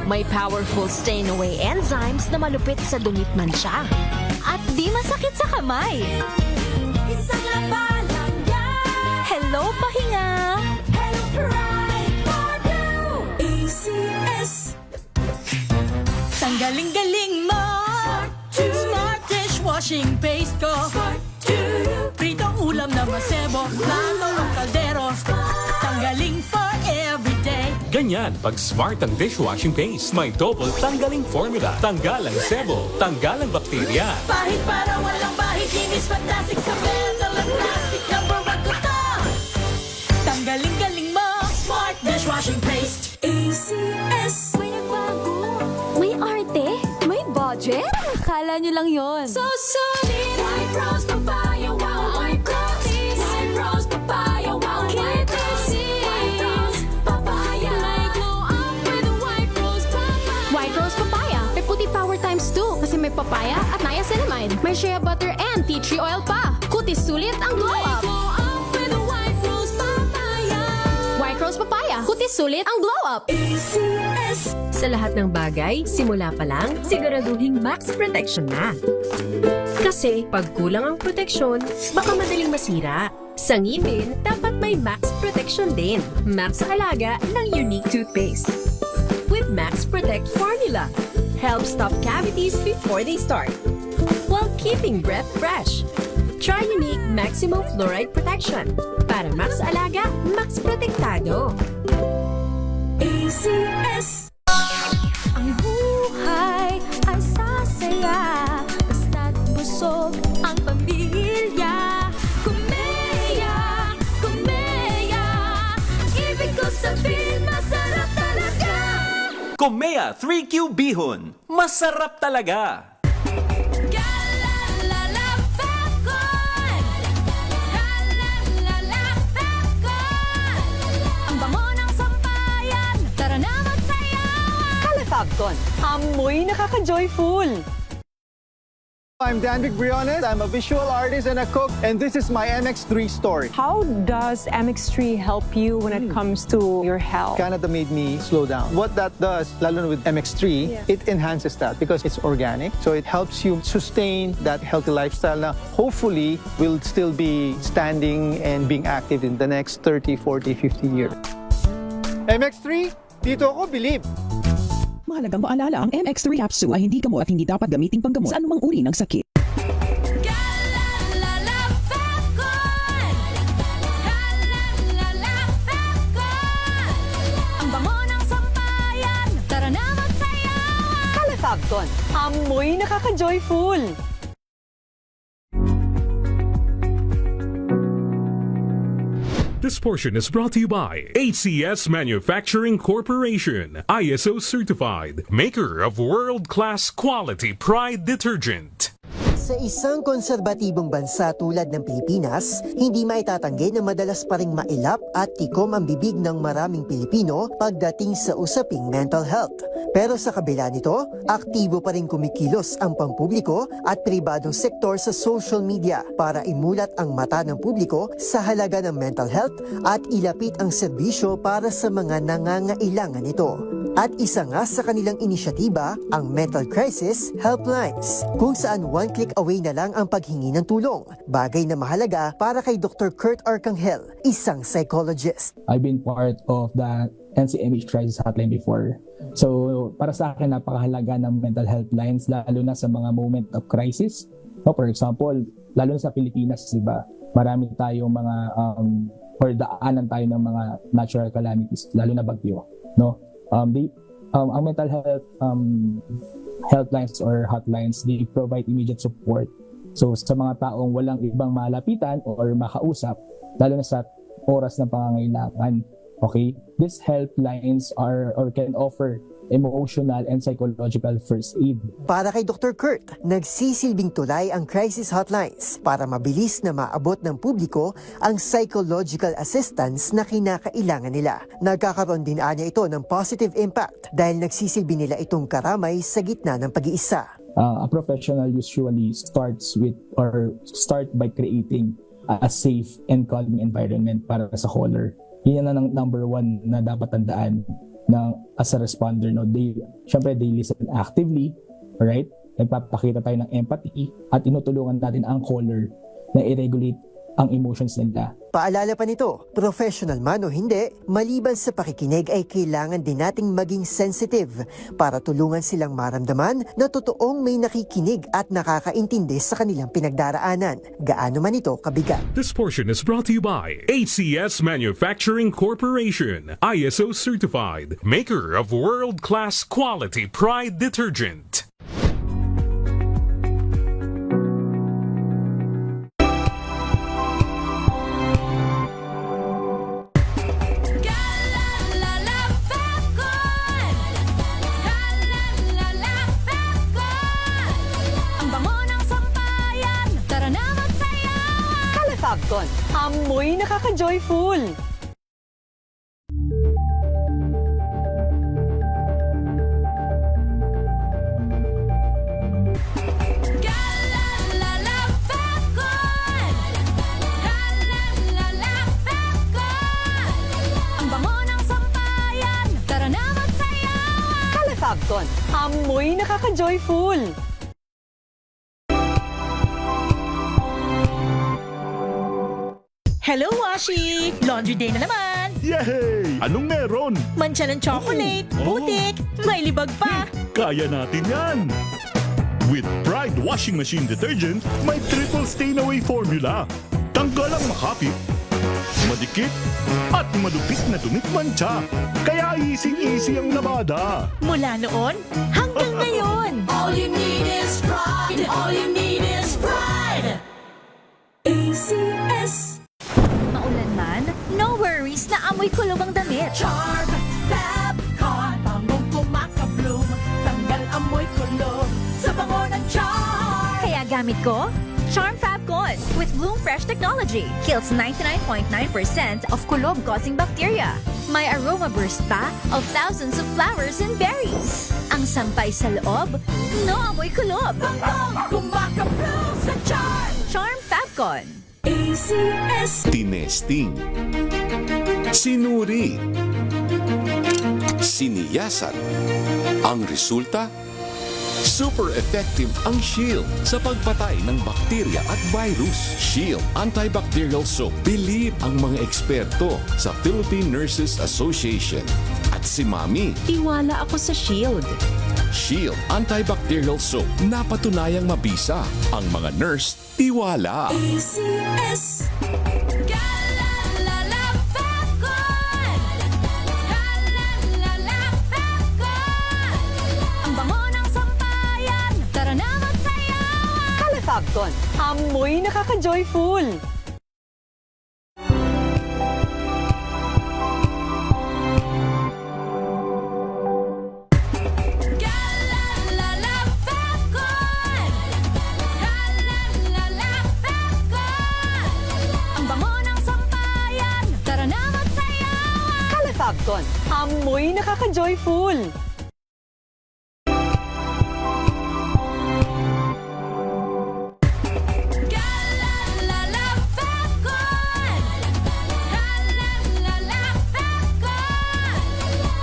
May powerful stain-away enzymes na malupit sa dumit mancha. At di masakit sa kamay. Isang laba lang yan. Hello, pahinga. Hello, Pride Bar Blue. ACS. Tanggaling-galing mo. Smart dishwashing paste ko. Pritong ulam na masebo. Plato ng kaldero. Tanggaling for everyday. Ganyan pag smart ang dishwashing paste. May double tanggaling formula. Tanggalang sebo, tanggalang bakterya. Pahit para walang bahid. Linis fantastic sa metal at plastic. Number one ko to. Tanggaling-galing mo. Smart dishwashing paste. ACS. May nagbago. May arte. May budget. Akala nyo lang yon. So solid. White rose papaya. Wow, white rose. White rose papaya. Wow, white rose. White rose papaya. May glow up with white rose papaya. White Rose Papaya. May puti power times 2 kasi may papaya at niacinamide. May shea butter and tea tree oil pa. Kutis sulit ang glow up. Glow up with white rose papaya. White Rose Papaya. Kutis sulit ang glow up. ACS. Sa lahat ng bagay, simula pa lang, siguraduhing max protection na. Kasi pag kulang ang proteksyon, baka madaling masira. Sa ngipin, dapat may max protection din. Max sa alaga ng unique toothpaste. With Max Protect Formula, help stop cavities before they start, while keeping breath fresh. Try unique maximum fluoride protection. Para max alaga, max protektado. ACS. Ang buhay ay sasaya. Basta't busog ang pamilya. Kumeya, kumeya. Ibig ko sabihin, masarap talaga. Komea 3Q Bihon. Masarap talaga. Ang bango ng sampayan. Tara na magsayawan. Calefabcon, amoy nakaka-joyful. I'm Danvic Briones. I'm a visual artist and a cook, and this is my MX3 story. How does MX3 help you when it comes to your health? Canada made me slow down. What that does, lalo na with MX3, it enhances that because it's organic. So it helps you sustain that healthy lifestyle na hopefully will still be standing and being active in the next 30, 40, 50 years. MX3, dito ako, believe. Mahalagang paalala, ang MX3 capsule ay hindi gamot at hindi dapat gamiting panggamot sa anumang uri ng sakit. Ang bango ng sampayan. Tara na magsayawan. Calefabcon, amoy nakaka-joyful. This portion is brought to you by ACS Manufacturing Corporation, ISO certified, maker of world-class quality Pride detergent. Sa isang konserbatibong bansa tulad ng Pilipinas, hindi maitatanggi na madalas pa ring mailap at tikom ang bibig ng maraming Pilipino pagdating sa usaping mental health. Pero sa kabila nito, aktibo pa rin kumikilos ang pampubliko at pribadong sektor sa social media para imulat ang mata ng publiko sa halaga ng mental health at ilapit ang serbisyo para sa mga nangangailangan nito. At isa nga sa kanilang inisyatiba, ang Mental Crisis Helplines, kung saan one click away na lang ang paghingi ng tulong. Bagay na mahalaga para kay Dr. Kurt Arcangel, isang psychologist. I've been part of the NCMH Crisis Hotline before. So, para sa akin, napakahalaga ng mental health lines, lalo na sa mga moment of crisis. No, for example, lalo na sa Pilipinas, diba? Marami tayong mga, or daanan tayo ng mga natural calamities, lalo na bagyo. No? Ang mental health helplines or hotlines, they provide immediate support. So sa mga taong walang ibang malapitan or makausap, lalo na sa oras ng pangangailangan. Okay? These helplines are or can offer emotional and psychological first aid. Para kay Dr. Kurt, nagsisilbing tulay ang crisis hotlines para mabilis na maabot ng publiko ang psychological assistance na kinakailangan nila. Nagkakaroon din anya ito ng positive impact dahil nagsisilbi nila itong karamay sa gitna ng pag-iisa. A professional usually start by creating a safe and calming environment para sa caller. Yan ang number one na dapat tandaan na as a responder. No? Syempre, they listen actively, right? Nagpapakita tayo ng empathy at inutulungan natin ang caller na i-regulate ang emotions nila. Paalala pa nito, professional man o hindi, maliban sa pakikinig ay kailangan din nating maging sensitive para tulungan silang maramdaman na totoong may nakikinig at nakakaintindi sa kanilang pinagdaraanan, gaano man ito kabigat. This portion is brought to you by ACS Manufacturing Corporation, ISO certified, maker of world-class quality Pride detergent. Fabcon, amoy nakaka-joyful! Fabcon, amoy nakaka-joyful! Hello, Washi! Laundry day na naman! Yay! Anong meron? Mancha ng chocolate, putik, may libag pa! Kaya natin yan! With Pride Washing Machine Detergent, may triple stain-away formula. Tanggal ang makapit, madikit, at malupit na tumitmantsa. Kaya easy-easy ang labada. Mula noon hanggang ngayon! All you need is pride! All you need is pride! ACS! Maulan man, no worries na amoy kulog ang damit. Charm Fabcon, bangong kumaka-bloom, tanggal amoy kulog sa bango ng Charm. Kaya gamit ko Charm Fabcon with Bloom Fresh technology. Kills 99.9% of kulog-causing bacteria. May aroma burst pa of thousands of flowers and berries. Ang sampay sa loob, no amoy kulob. Bangong kumaka-bloom sa Charm. Charm Fabcon. ACS. Tinesting, sinuri, siniyasan. Ang resulta, super effective ang Shield sa pagpatay ng bakterya at virus. Shield Antibacterial Soap. Believe ang mga eksperto sa Philippine Nurses Association. At si Mami, Tiwala ako sa Shield. Shield Antibacterial Soap. Napatunayang mabisa. Ang mga nurse, tiwala. ACS. Ang bango ng sampayan, tara na magsayawan. Fabcon, amoy nakaka-joyful! Ang bango ng sampayan, tara na magsayawan. Fabcon, amoy nakaka-joyful!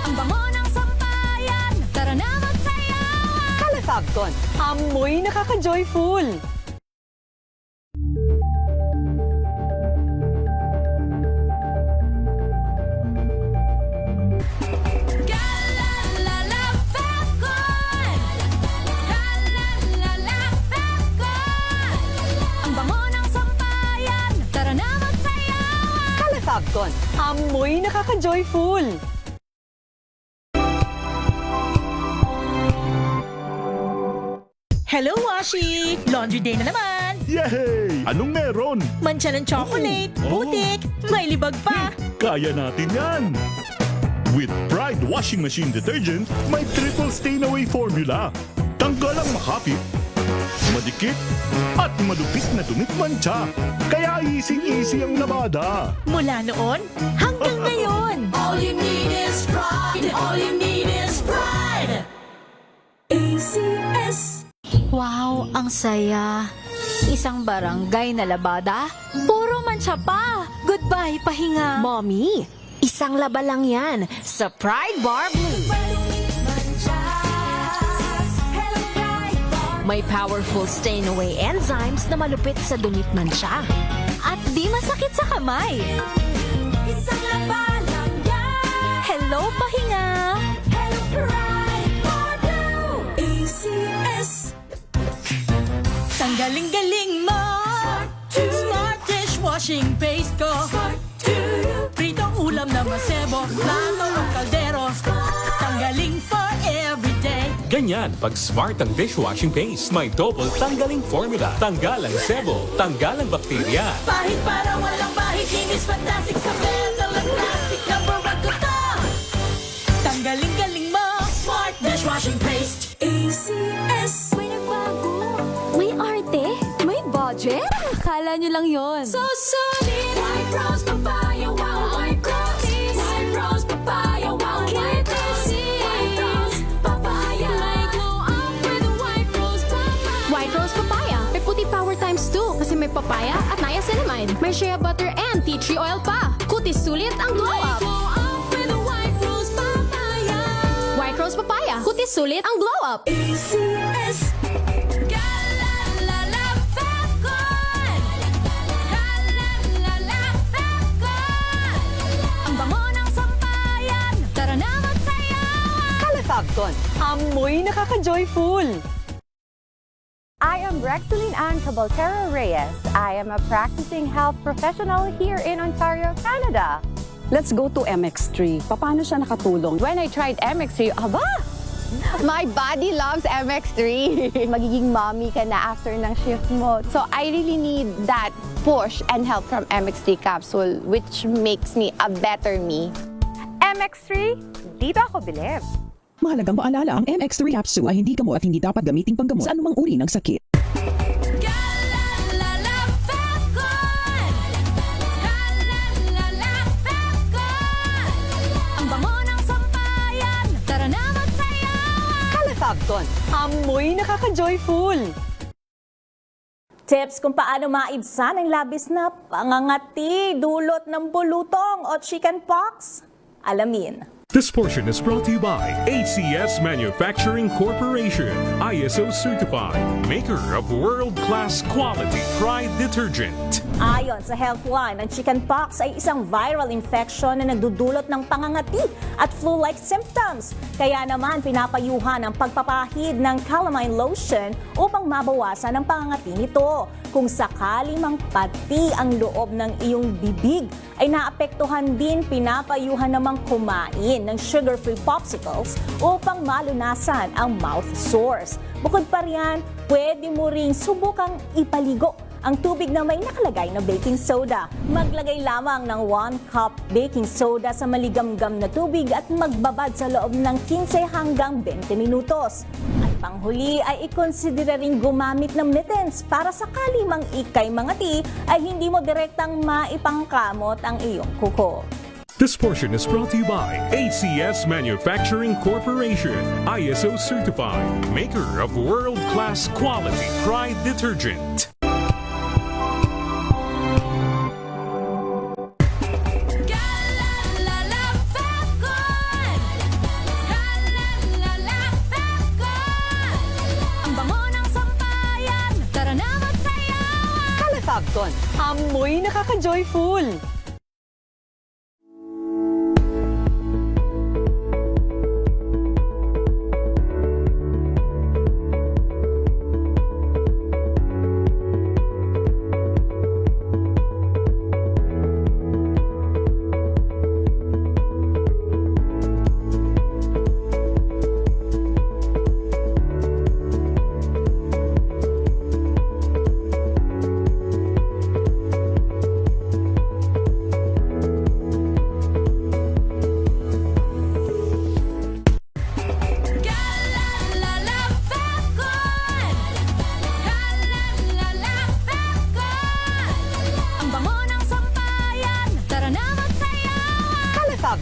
Ang bango ng sampayan, tara na magsayawan. Fabcon, amoy nakaka-joyful! Ang bango ng sampayan, tara na magsayawan. Fabcon, amoy nakaka-joyful! Hello, Washi! Laundry day na naman! Yay! Anong meron? Mancha ng chocolate, putik, may libag pa! Kaya natin yan! With Pride Washing Machine Detergent, may triple stain away formula. Tanggal ang makapit, madikit, at malupit na tumitmantsa. Kaya easy-easy ang labada. Mula noon hanggang ngayon. All you need is pride. All you need is pride. ACS. Wow, ang saya. Isang barangay na labada, puro mancha pa. Goodbye, pahinga. Mommy, isang laba lang yan sa Pride Bar Blue. May powerful stain-away enzymes na malupit sa dumit mancha. At di masakit sa kamay. Isang laba lang yan. Hello, pahinga. Hello, Pride Bar Blue. ACS. Tanggaling-galing mo. Smart dishwashing paste ko. Pritong ulam na masebo. Plato o kaldero. Tanggaling for everyday. Ganyan, pag smart ang dishwashing paste, may double tanggaling formula. Tanggal ang sebo, tanggal ang bakterya. Pahit para walang bahid. Linis fantastic sa metal at plastic na barakuta. Tanggaling-galing mo. Smart dishwashing paste. ACS. May nagbago. May arte. May budget. Akala nyo lang yon. So solid. White rose papaya. Wow, white rose. White rose papaya. Wow, white rose. White rose papaya. May glow up with white rose papaya. White rose papaya. May puti power times 2 kasi may papaya at niacinamide. May shea butter and tea tree oil pa. Kutis sulit ang glow up. Glow up with white rose papaya. White rose papaya. Kutis sulit ang glow up. ACS. Galalala Falcon. Galalala Falcon. Ang bango ng sampayan. Tara na magsayawan. Calefacton, amoy nakaka-joyful. I am Rexeline Ann Cabaltero Reyes. I am a practicing health professional here in Ontario, Canada. Let's go to MX3. Paano siya nakatulong? When I tried MX3, aba! My body loves MX3. Magiging mommy ka na after ng shift mo. So I really need that push and help from MX3 capsule, which makes me a better me. MX3, dito ako bilib. Mahalagang paalala, ang MX3 capsule ay hindi gamot at hindi dapat gamitin panggamot sa anumang uri ng sakit. Galalala Falcon. Galalala Falcon. Ang bango ng sampayan. Tara na magsayawan. Calefacton, amoy nakaka-joyful. Tips kung paano maibsan ang labis na pangangati, dulot ng bulutong o chickenpox? Alamin. This portion is brought to you by ACS Manufacturing Corporation, ISO certified, maker of world-class quality Pride detergent. Ayon sa Healthline, ang chickenpox ay isang viral infection na nagdudulot ng pangangati at flu-like symptoms. Kaya naman pinapayuhan ang pagpapahid ng calamine lotion upang mabawasan ang pangangati nito. Kung sakali mang pati ang loob ng iyong bibig ay naapektuhan din, pinapayuhan namang kumain ng sugar-free popsicles upang malunasan ang mouth sores. Bukod pa riyan, pwede mo ring subukang ipaligo ang tubig na may nakalagay na baking soda. Maglagay lamang ng 1 cup baking soda sa maligamgam na tubig at magbabad sa loob ng 15 hanggang 20 minutos. At panghuli ay ikonsidera ring gumamit ng mittens para sakali mang ikay mangati ay hindi mo direktang maipangkamot ang iyong kuko. This portion is brought to you by ACS Manufacturing Corporation, ISO certified, maker of world-class quality Pride detergent. Galalala Falcon. Galalala Falcon. Ang bango ng sampayan. Tara na magsayawan. Calefacton, amoy nakaka-joyful.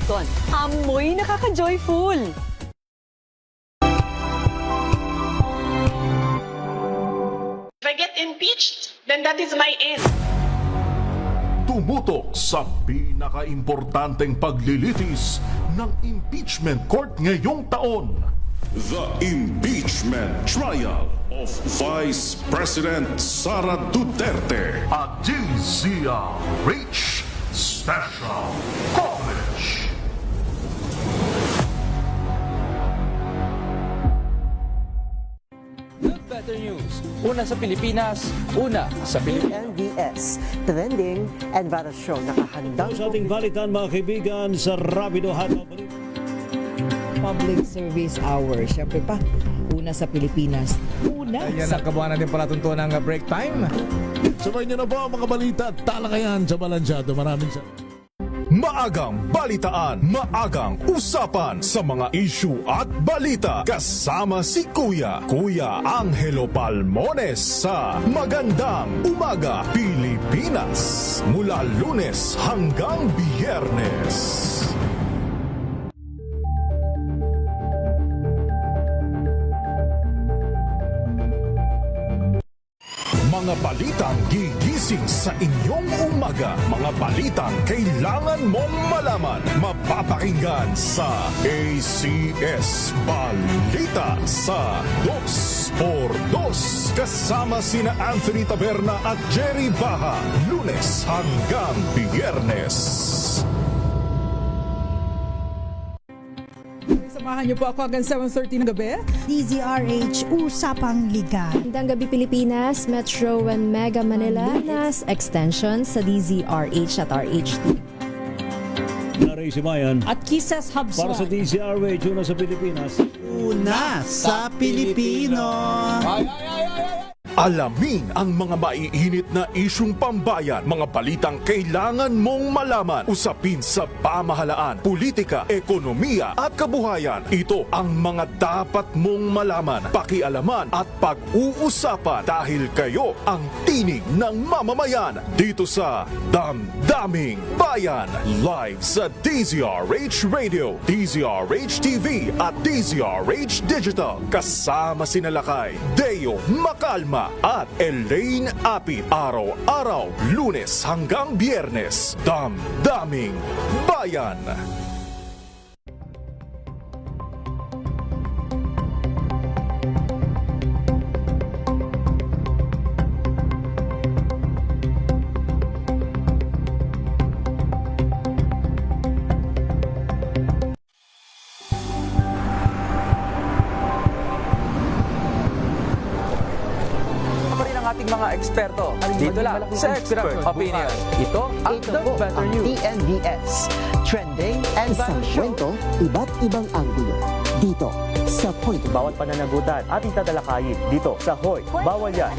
Boston. Amoy nakaka-joyful! If I get impeached, then that is my end. Tumutok sa pinaka-importanteng paglilitis ng impeachment court ngayong taon. The impeachment trial of Vice President Sara Duterte at DZRH Special Coverage. Better News. Una sa Pilipinas, una sa Pilipinas. NBS, trending and viral show. Nakahandang sa ating balitan mga kaibigan sa Rapido Hataw. Public Service Hour. Siyempre pa, una sa Pilipinas. Una Ayan sa... ang kabuuan natin palatuntunan ng break time. Sabay niyo na po ang mga balita at talakayan sa Balansyado. Maraming salamat. Maagang balitaan, maagang usapan sa mga issue at balita. Kasama si Kuya Angelo Palmones sa Magandang Umaga Pilipinas. Mula Lunes hanggang Biyernes. Mga balitang gigising sa inyong umaga. Mga balitang kailangan mong malaman. Mapapakinggan sa ACS Balita sa 2x2. Kasama sina Anthony Taberna at Jerry Baha. Lunes hanggang Biyernes. Samahan niyo po ako hanggang 7:30 ng gabi. DZRH Usapang Liga. Magandang gabi Pilipinas, Metro and Mega Manila, nas extension sa DZRH at RHT. Naray si Bayan. At Kisses Habswan. Para sa DZRH, una sa Pilipinas. Una sa Pilipino. Alamin ang mga maiinit na isyung pambayan, mga balitang kailangan mong malaman, usapin sa pamahalaan, politika, ekonomiya at kabuhayan. Ito ang mga dapat mong malaman, pakialaman at pag-uusapan dahil kayo ang tinig ng mamamayan dito sa Damdaming Bayan. Live sa DZRH Radio, DZRH TV at DZRH Digital. Kasama sina Lakay, Deo Macalma at Elaine Apit. Araw-araw, Lunes hanggang Biyernes. Damdaming Bayan. Ating mga eksperto. Dito lang sa Expert Opinion. Ito ang The Better News. TNVS, trending and viral show. Kwento, iba't ibang anggulo. Dito sa Point. Bawat pananagutan ating tatalakayin dito sa Hoy. Bawal yan.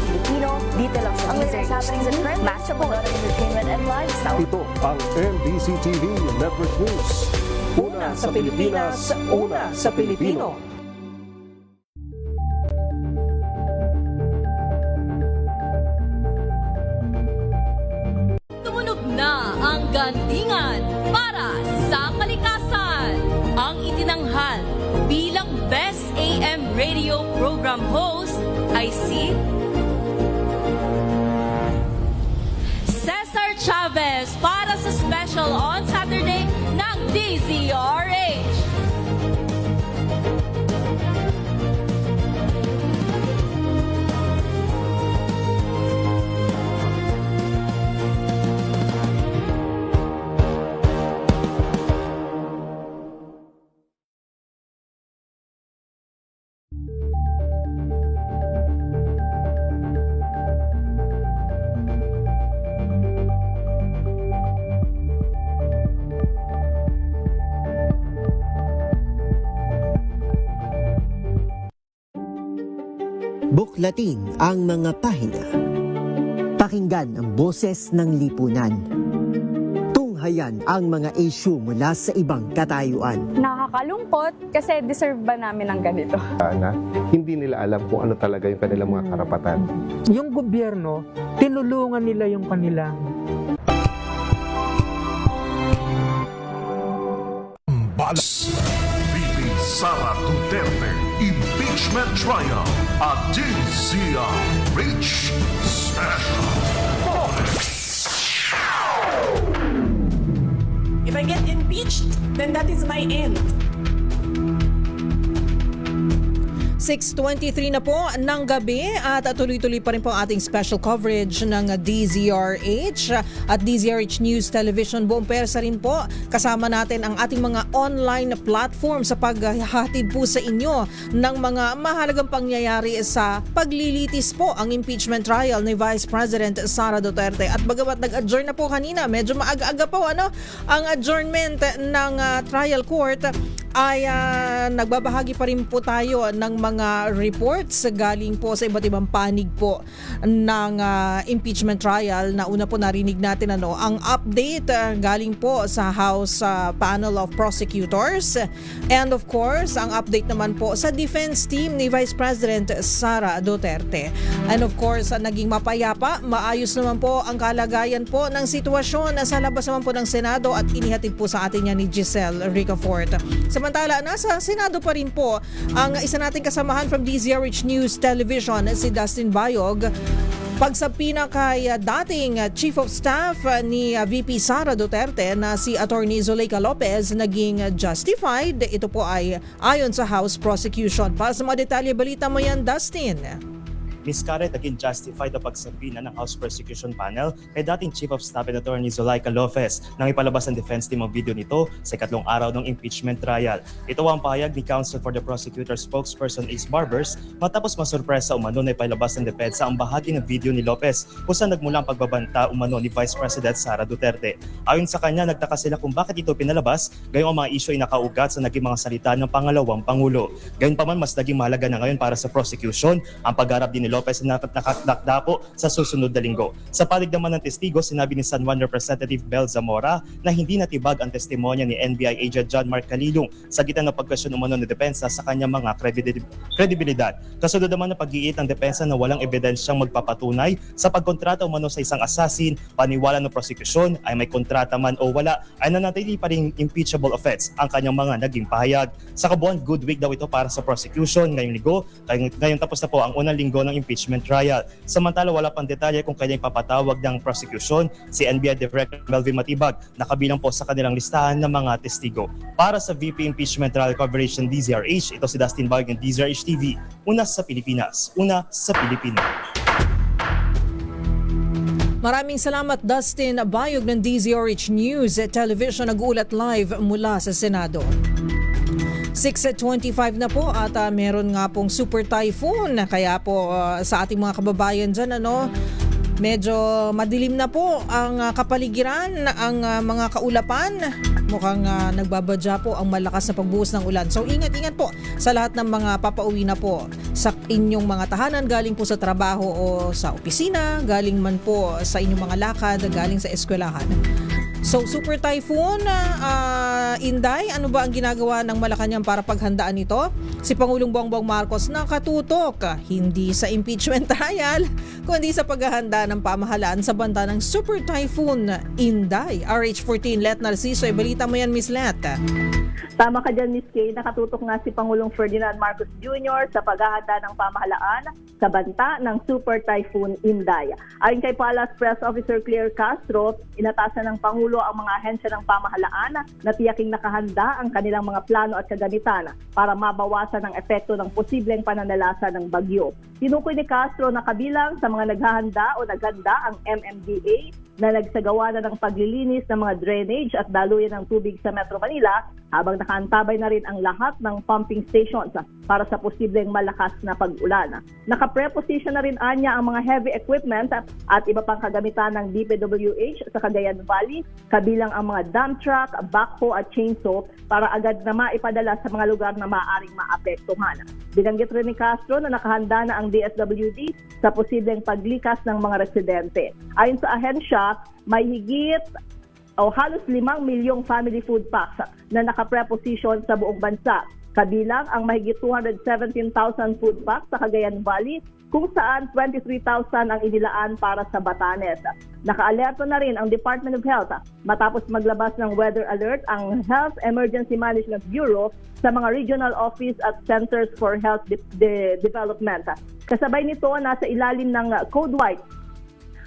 Pilipino, dito lang sa DZRH. Matchable entertainment and lifestyle. Ito ang MBC TV Network News. Una sa Pilipinas, una sa Pilipino. Na ang gandingan para sa kalikasan. Ang itinanghal bilang Best AM Radio Program Host ay si Cesar Chavez para sa special on Saturday ng DZRH. Buklatin ang mga pahina. Pakinggan ang boses ng lipunan. Tunghayan ang mga issue mula sa ibang katayuan. Nakakalungkot kasi deserve ba namin ng ganito? Na hindi nila alam kung ano talaga yung kanilang mga karapatan. Yung gobyerno, tinulungan nila yung kanilang VP Sara Duterte Impeachment Trial at DZRH Special If I get impeached, then that is my end. 6:23 na po ng gabi at tuloy-tuloy pa rin po ating special coverage ng DZRH at DZRH News Television. Buong persa rin po kasama natin ang ating mga online platform sa paghahatid po sa inyo ng mga mahalagang pangyayari sa paglilitis po ang impeachment trial ni Vice President Sara Duterte. At bagamat nag-adjourn na po kanina, medyo maaga-aga po ang adjournment ng trial court, ay nagbabahagi pa rin po tayo ng mga reports galing po sa iba't ibang panig po ng impeachment trial. Na una po narinig natin ang update galing po sa House Panel of Prosecutors, and of course ang update naman po sa defense team ni Vice President Sara Duterte. And of course naging mapayapa, maayos naman po ang kalagayan po ng sitwasyon sa labas naman po ng Senado at inihatid po sa atin yan ni Giselle Ricafort. Samantala, nasa Senado pa rin po ang isa nating kasamahan from DZRH News Television, si Dustin Bayog. Pagsapina kay dating Chief of Staff ni VP Sara Duterte na si Attorney Zuleika Lopez naging justified. Ito po ay ayon sa House Prosecution. Para sa mga detalye, balita mo yan, Dustin. Ms. Karen, naging justified ang pagsabina ng House Prosecution Panel kay dating Chief of Staff and Attorney Zuleika Lopez nang ipalabas ng defense team ang video nito sa ikatlong araw ng impeachment trial. Ito ang pahayag ni Counsel for the Prosecutor spokesperson Ace Barbers matapos masurpresa umano na ipalabas ng depensa ang bahagi ng video ni Lopez kung saan nagmula ang pagbabanta umano ni Vice President Sara Duterte. Ayon sa kanya, nagtaka sila kung bakit ito pinalabas, gayong ang mga isyu ay nakaugat sa naging mga salita ng pangalawang Pangulo. Gayunpaman, mas naging mahalaga na ngayon para sa prosecution ang pagharap din ni Lopez na nakakdakda po sa susunod na linggo. Sa panig naman ng testigo, sinabi ni San Juan Representative Bel Zamora na hindi natibag ang testimonya ni NBI agent John Mark Calilong sa gitna ng pagkwestiyon umano ng depensa sa kanyang mga kredibilidad. Kasunod naman ng pag-iit ng depensa na walang ebidensyang magpapatunay sa pagkontrata umano sa isang assassin, paniwala ng prosecution ay may kontrata man o wala ay nanatili pa rin impeachable offense ang kanyang mga naging pahayag. Sa kabuuan, good week daw ito para sa prosecution ngayong linggo. Ngayon tapos na po ang unang linggo ng impeachment trial. Samantala, wala pang detalye kung kailan papatawag ng prosecution si NBI Director Melvin Matibag na kabilang po sa kanilang listahan ng mga testigo. Para sa VP Impeachment Trial Coverage ng DZRH, ito si Dustin Bayog ng DZRH TV. Una sa Pilipinas, una sa Pilipino. Maraming salamat, Dustin Bayog ng DZRH News Television, nag-uulat live mula sa Senado. 6:25 na po at meron nga pong super typhoon, kaya po sa ating mga kababayan dyan, medyo madilim na po ang kapaligiran, ang mga kaulapan. Mukhang nagbabadya po ang malakas na pagbuhos ng ulan. So ingat-ingat po sa lahat ng mga papauwi na po sa inyong mga tahanan, galing po sa trabaho o sa opisina, galing man po sa inyong mga lakad, galing sa eskwelahan. So super typhoon, Inday, ano ba ang ginagawa ng Malacanang para paghandaan ito? Si Pangulong Bongbong Marcos nakatutok hindi sa impeachment trial, kundi sa paghahanda ng pamahalaan sa banta ng super typhoon Inday. RH14, Let Narciso, balita mo yan, Miss Let. Tama ka dyan, Miss Kay. Nakatutok nga si Pangulong Ferdinand Marcos Jr. sa paghahanda ng pamahalaan sa banta ng Super Typhoon Inday. Ayon kay Palace Press Officer Claire Castro, inatasan ng Pangulo ang mga ahensya ng pamahalaan na tiyaking nakahanda ang kanilang mga plano at kagamitan para mabawasan ang epekto ng posibleng pananalasa ng bagyo. Tinukoy ni Castro na kabilang sa mga naghahanda o naghanda ang MMDA na nagsagawa na ng paglilinis ng mga drainage at daluyan ng tubig sa Metro Manila, habang nakaantabay na rin ang lahat ng pumping stations para sa posibleng malakas na pag-ulan. Nakapreposition na rin anya ang mga heavy equipment at iba pang kagamitan ng DPWH sa Cagayan Valley, kabilang ang mga dump truck, backhoe at chainsaw para agad na maipadala sa mga lugar na maaaring maapektuhan. Binanggit rin ni Castro na nakahanda na ang DSWD sa posibleng paglikas ng mga residente. Ayon sa ahensya, may higit o halos 5 milyong family food packs na nakapreposition sa buong bansa. Kabilang ang mahigit 217,000 food packs sa Cagayan Valley, kung saan 23,000 ang inilaan para sa Batanes. Nakaalerto na rin ang Department of Health matapos maglabas ng weather alert ang Health Emergency Management Bureau sa mga regional office at centers for health development. Kasabay nito, nasa ilalim ng Code White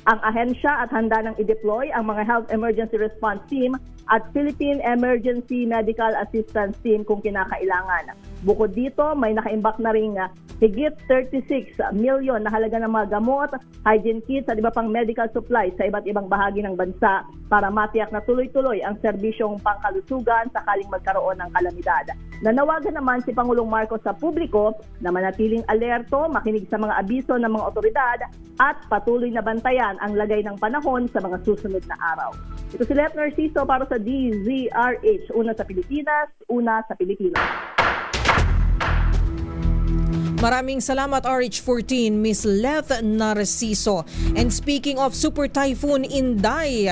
ang ahensya at handa nang i-deploy ang mga Health Emergency Response Team at Philippine Emergency Medical Assistance Team kung kinakailangan. Bukod dito, may nakaimbak na ring higit 36 million na halaga ng mga gamot, hygiene kits at iba pang medical supplies sa iba't ibang bahagi ng bansa para matiyak na tuloy-tuloy ang serbisyong pangkalusugan sakaling magkaroon ng kalamidad. Nanawagan naman si Pangulong Marcos sa publiko na manatiling alerto, makinig sa mga abiso ng mga otoridad at patuloy na bantayan ang lagay ng panahon sa mga susunod na araw. Ito si Let Narciso para sa DZRH, una sa Pilipinas, una sa Pilipinas. Maraming salamat RH14, Miss Leth Narciso. And speaking of Super Typhoon Inday,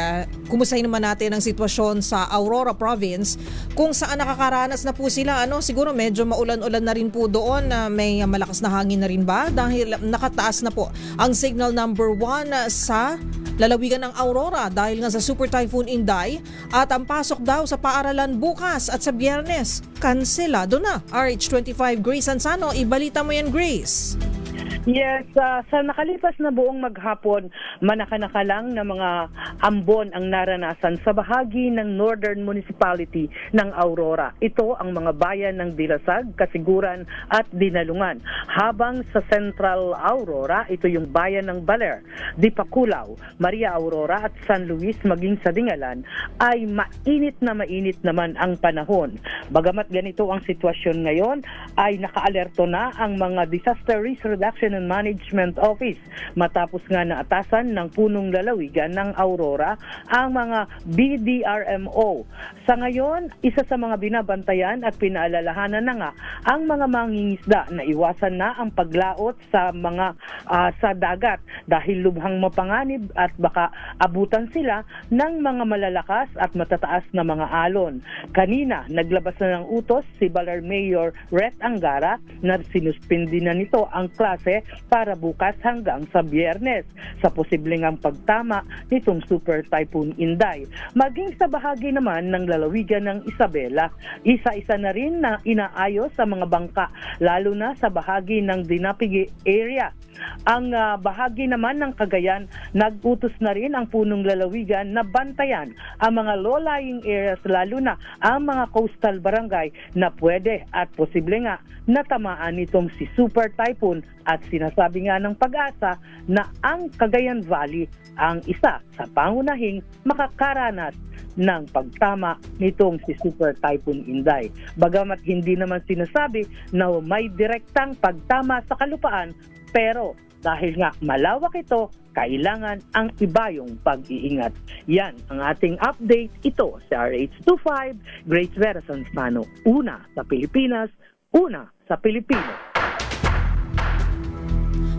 kumustahin naman natin ang sitwasyon sa Aurora Province kung saan nakakaranas na po sila. Siguro medyo maulan-ulan na rin po doon, may malakas na hangin na rin ba? Dahil nakataas na po ang signal number 1 sa lalawigan ng Aurora dahil nga sa Super Typhoon Inday at ang pasok daw sa paaralan bukas at sa Biyernes, kanselado na. RH25 Grace Ansano, ibalita mo yan, Grace. Yes, sa nakalipas na buong maghapon, manaka-naka lang na mga ambon ang naranasan sa bahagi ng Northern Municipality ng Aurora. Ito ang mga bayan ng Dilasag, Kasiguran at Dinalungan. Habang sa Central Aurora, ito yung bayan ng Baler, Dipakulaw, Maria Aurora at San Luis maging sa Dingalan ay mainit naman ang panahon. Bagamat ganito ang sitwasyon ngayon, ay nakaalerto na ang mga Disaster Risk Reduction and Management Office matapos nga naatasan ng punong lalawigan ng Aurora ang mga BDRMO. Sa ngayon, isa sa mga binabantayan at pinaalalahanan na nga ang mga mangingisda na iwasan na ang paglaot sa mga sa dagat dahil lubhang mapanganib at baka abutan sila ng mga malalakas at matataas na mga alon. Kanina, naglabas na ng utos si Baler Mayor Ret Angara na sinuspindi na nito ang klase para bukas hanggang sa Biyernes sa posibleng ang pagtama nitong Super Typhoon Inday. Maging sa bahagi naman ng lalawigan ng Isabela, isa-isa na rin na inaayos sa mga bangka, lalo na sa bahagi ng Dinapigi area. Ang bahagi naman ng Cagayan, nag-utos na rin ang punong lalawigan na bantayan ang mga low-lying areas, lalo na ang mga coastal barangay na pwede at posible nga natamaan nitong si Super Typhoon at sinasabi nga ng Pag-asa na ang Cagayan Valley ang isa sa pangunahing makakaranas ng pagtama nitong si Super Typhoon Inday. Bagamat hindi naman sinasabi na may direktang pagtama sa kalupaan, pero dahil nga malawak ito, kailangan ang ibayong pag-iingat. Yan ang ating update. Ito sa RH25, Grace Ansano. Una sa Pilipinas, una sa Pilipino.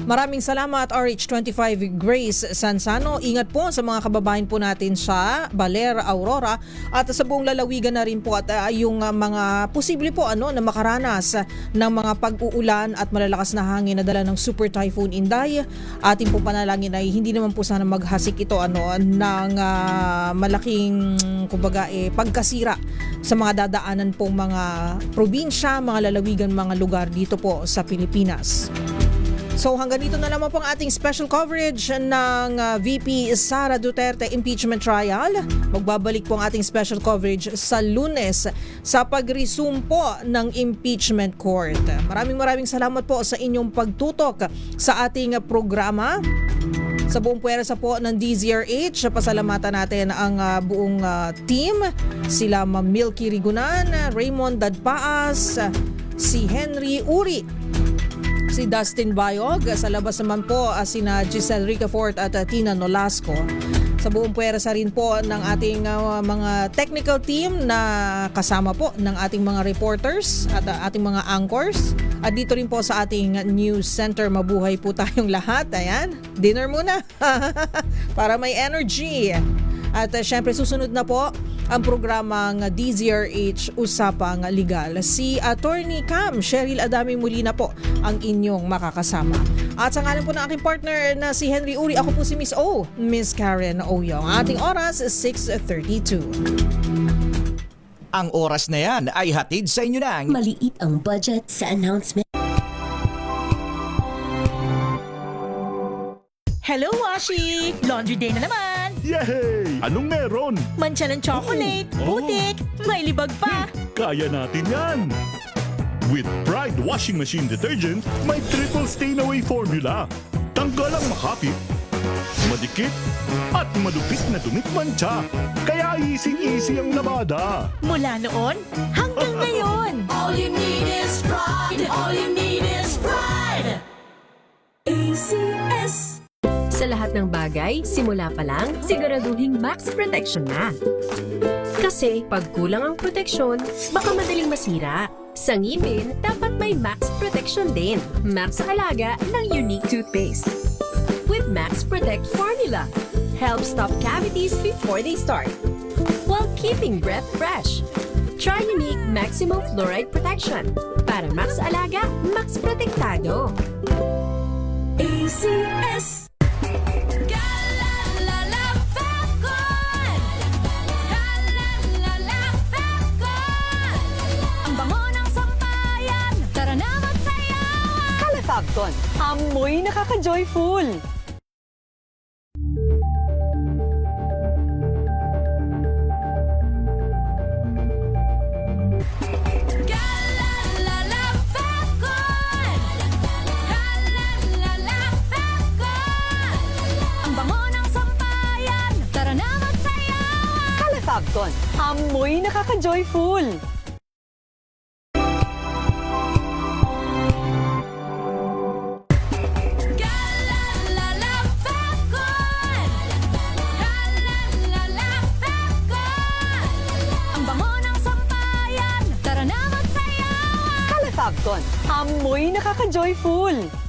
Maraming salamat RH25 Grace Sansano. Ingat po sa mga kababayan po natin sa Baler, Aurora at sa buong lalawigan na rin po at yung mga posible po na makaranas ng mga pag-uulan at malalakas na hangin na dala ng Super Typhoon Inday. Ating po panalangin ay hindi naman po sana maghasik ito ng malaking pagkasira sa mga dadaanan pong mga probinsya, mga lalawigan, mga lugar dito po sa Pilipinas. So hanggang dito na naman po ang ating special coverage ng VP Sara Duterte impeachment trial. Magbabalik po ang ating special coverage sa Lunes sa pag-resume po ng impeachment court. Maraming salamat po sa inyong pagtutok sa ating programa. Sa buong puwersa po ng DZRH, pasalamatan natin ang buong team. Sila Ma'am Milky Rigunan, Raymond Dadpaas, si Henry Uri, si Dustin Bayog, sa labas naman po sina Giselle Ricafort at Tina Nolasco. Sa buong puwersa rin po ng ating mga technical team na kasama po ng ating mga reporters at ating mga anchors. At dito rin po sa ating news center, mabuhay po tayong lahat. Ayan, dinner muna para may energy. At syempre susunod na po ang programang DZRH Usapang Legal. Si Attorney Cam Cheryl Adami Molina po ang inyong makakasama. At sa ngalan po ng aking partner na si Henry Uri, ako po si Miss O, Miss Karen Oyong. Ating oras 6:32. Ang oras na yan ay hatid sa inyo ng maliit ang budget sa announcement. Hello, Washi! Laundry day na naman! Yay! Anong meron? Mancha ng chocolate, putik, may libag pa! Kaya natin yan! With Pride Washing Machine Detergent, may triple stain-away formula. Tanggal ang makapit, madikit, at madupit na dumit-mancha. Kaya easy-easy ang labada. Mula noon hanggang ngayon! All you need is pride. All you need is pride. ACS. Sa lahat ng bagay, simula pa lang, siguraduhing max protection na. Kasi pag kulang ang proteksyon, baka madaling masira. Sa ngipin, dapat may max protection din. Max sa alaga ng Unique Toothpaste. With Max Protect Formula, help stop cavities before they start, while keeping breath fresh. Try Unique Maximum Fluoride Protection. Para max alaga, max protektado. ACS. Calefacton, amoy nakaka-joyful. Calefacton, amoy nakaka-joyful. Calefacton, amoy nakaka-joyful.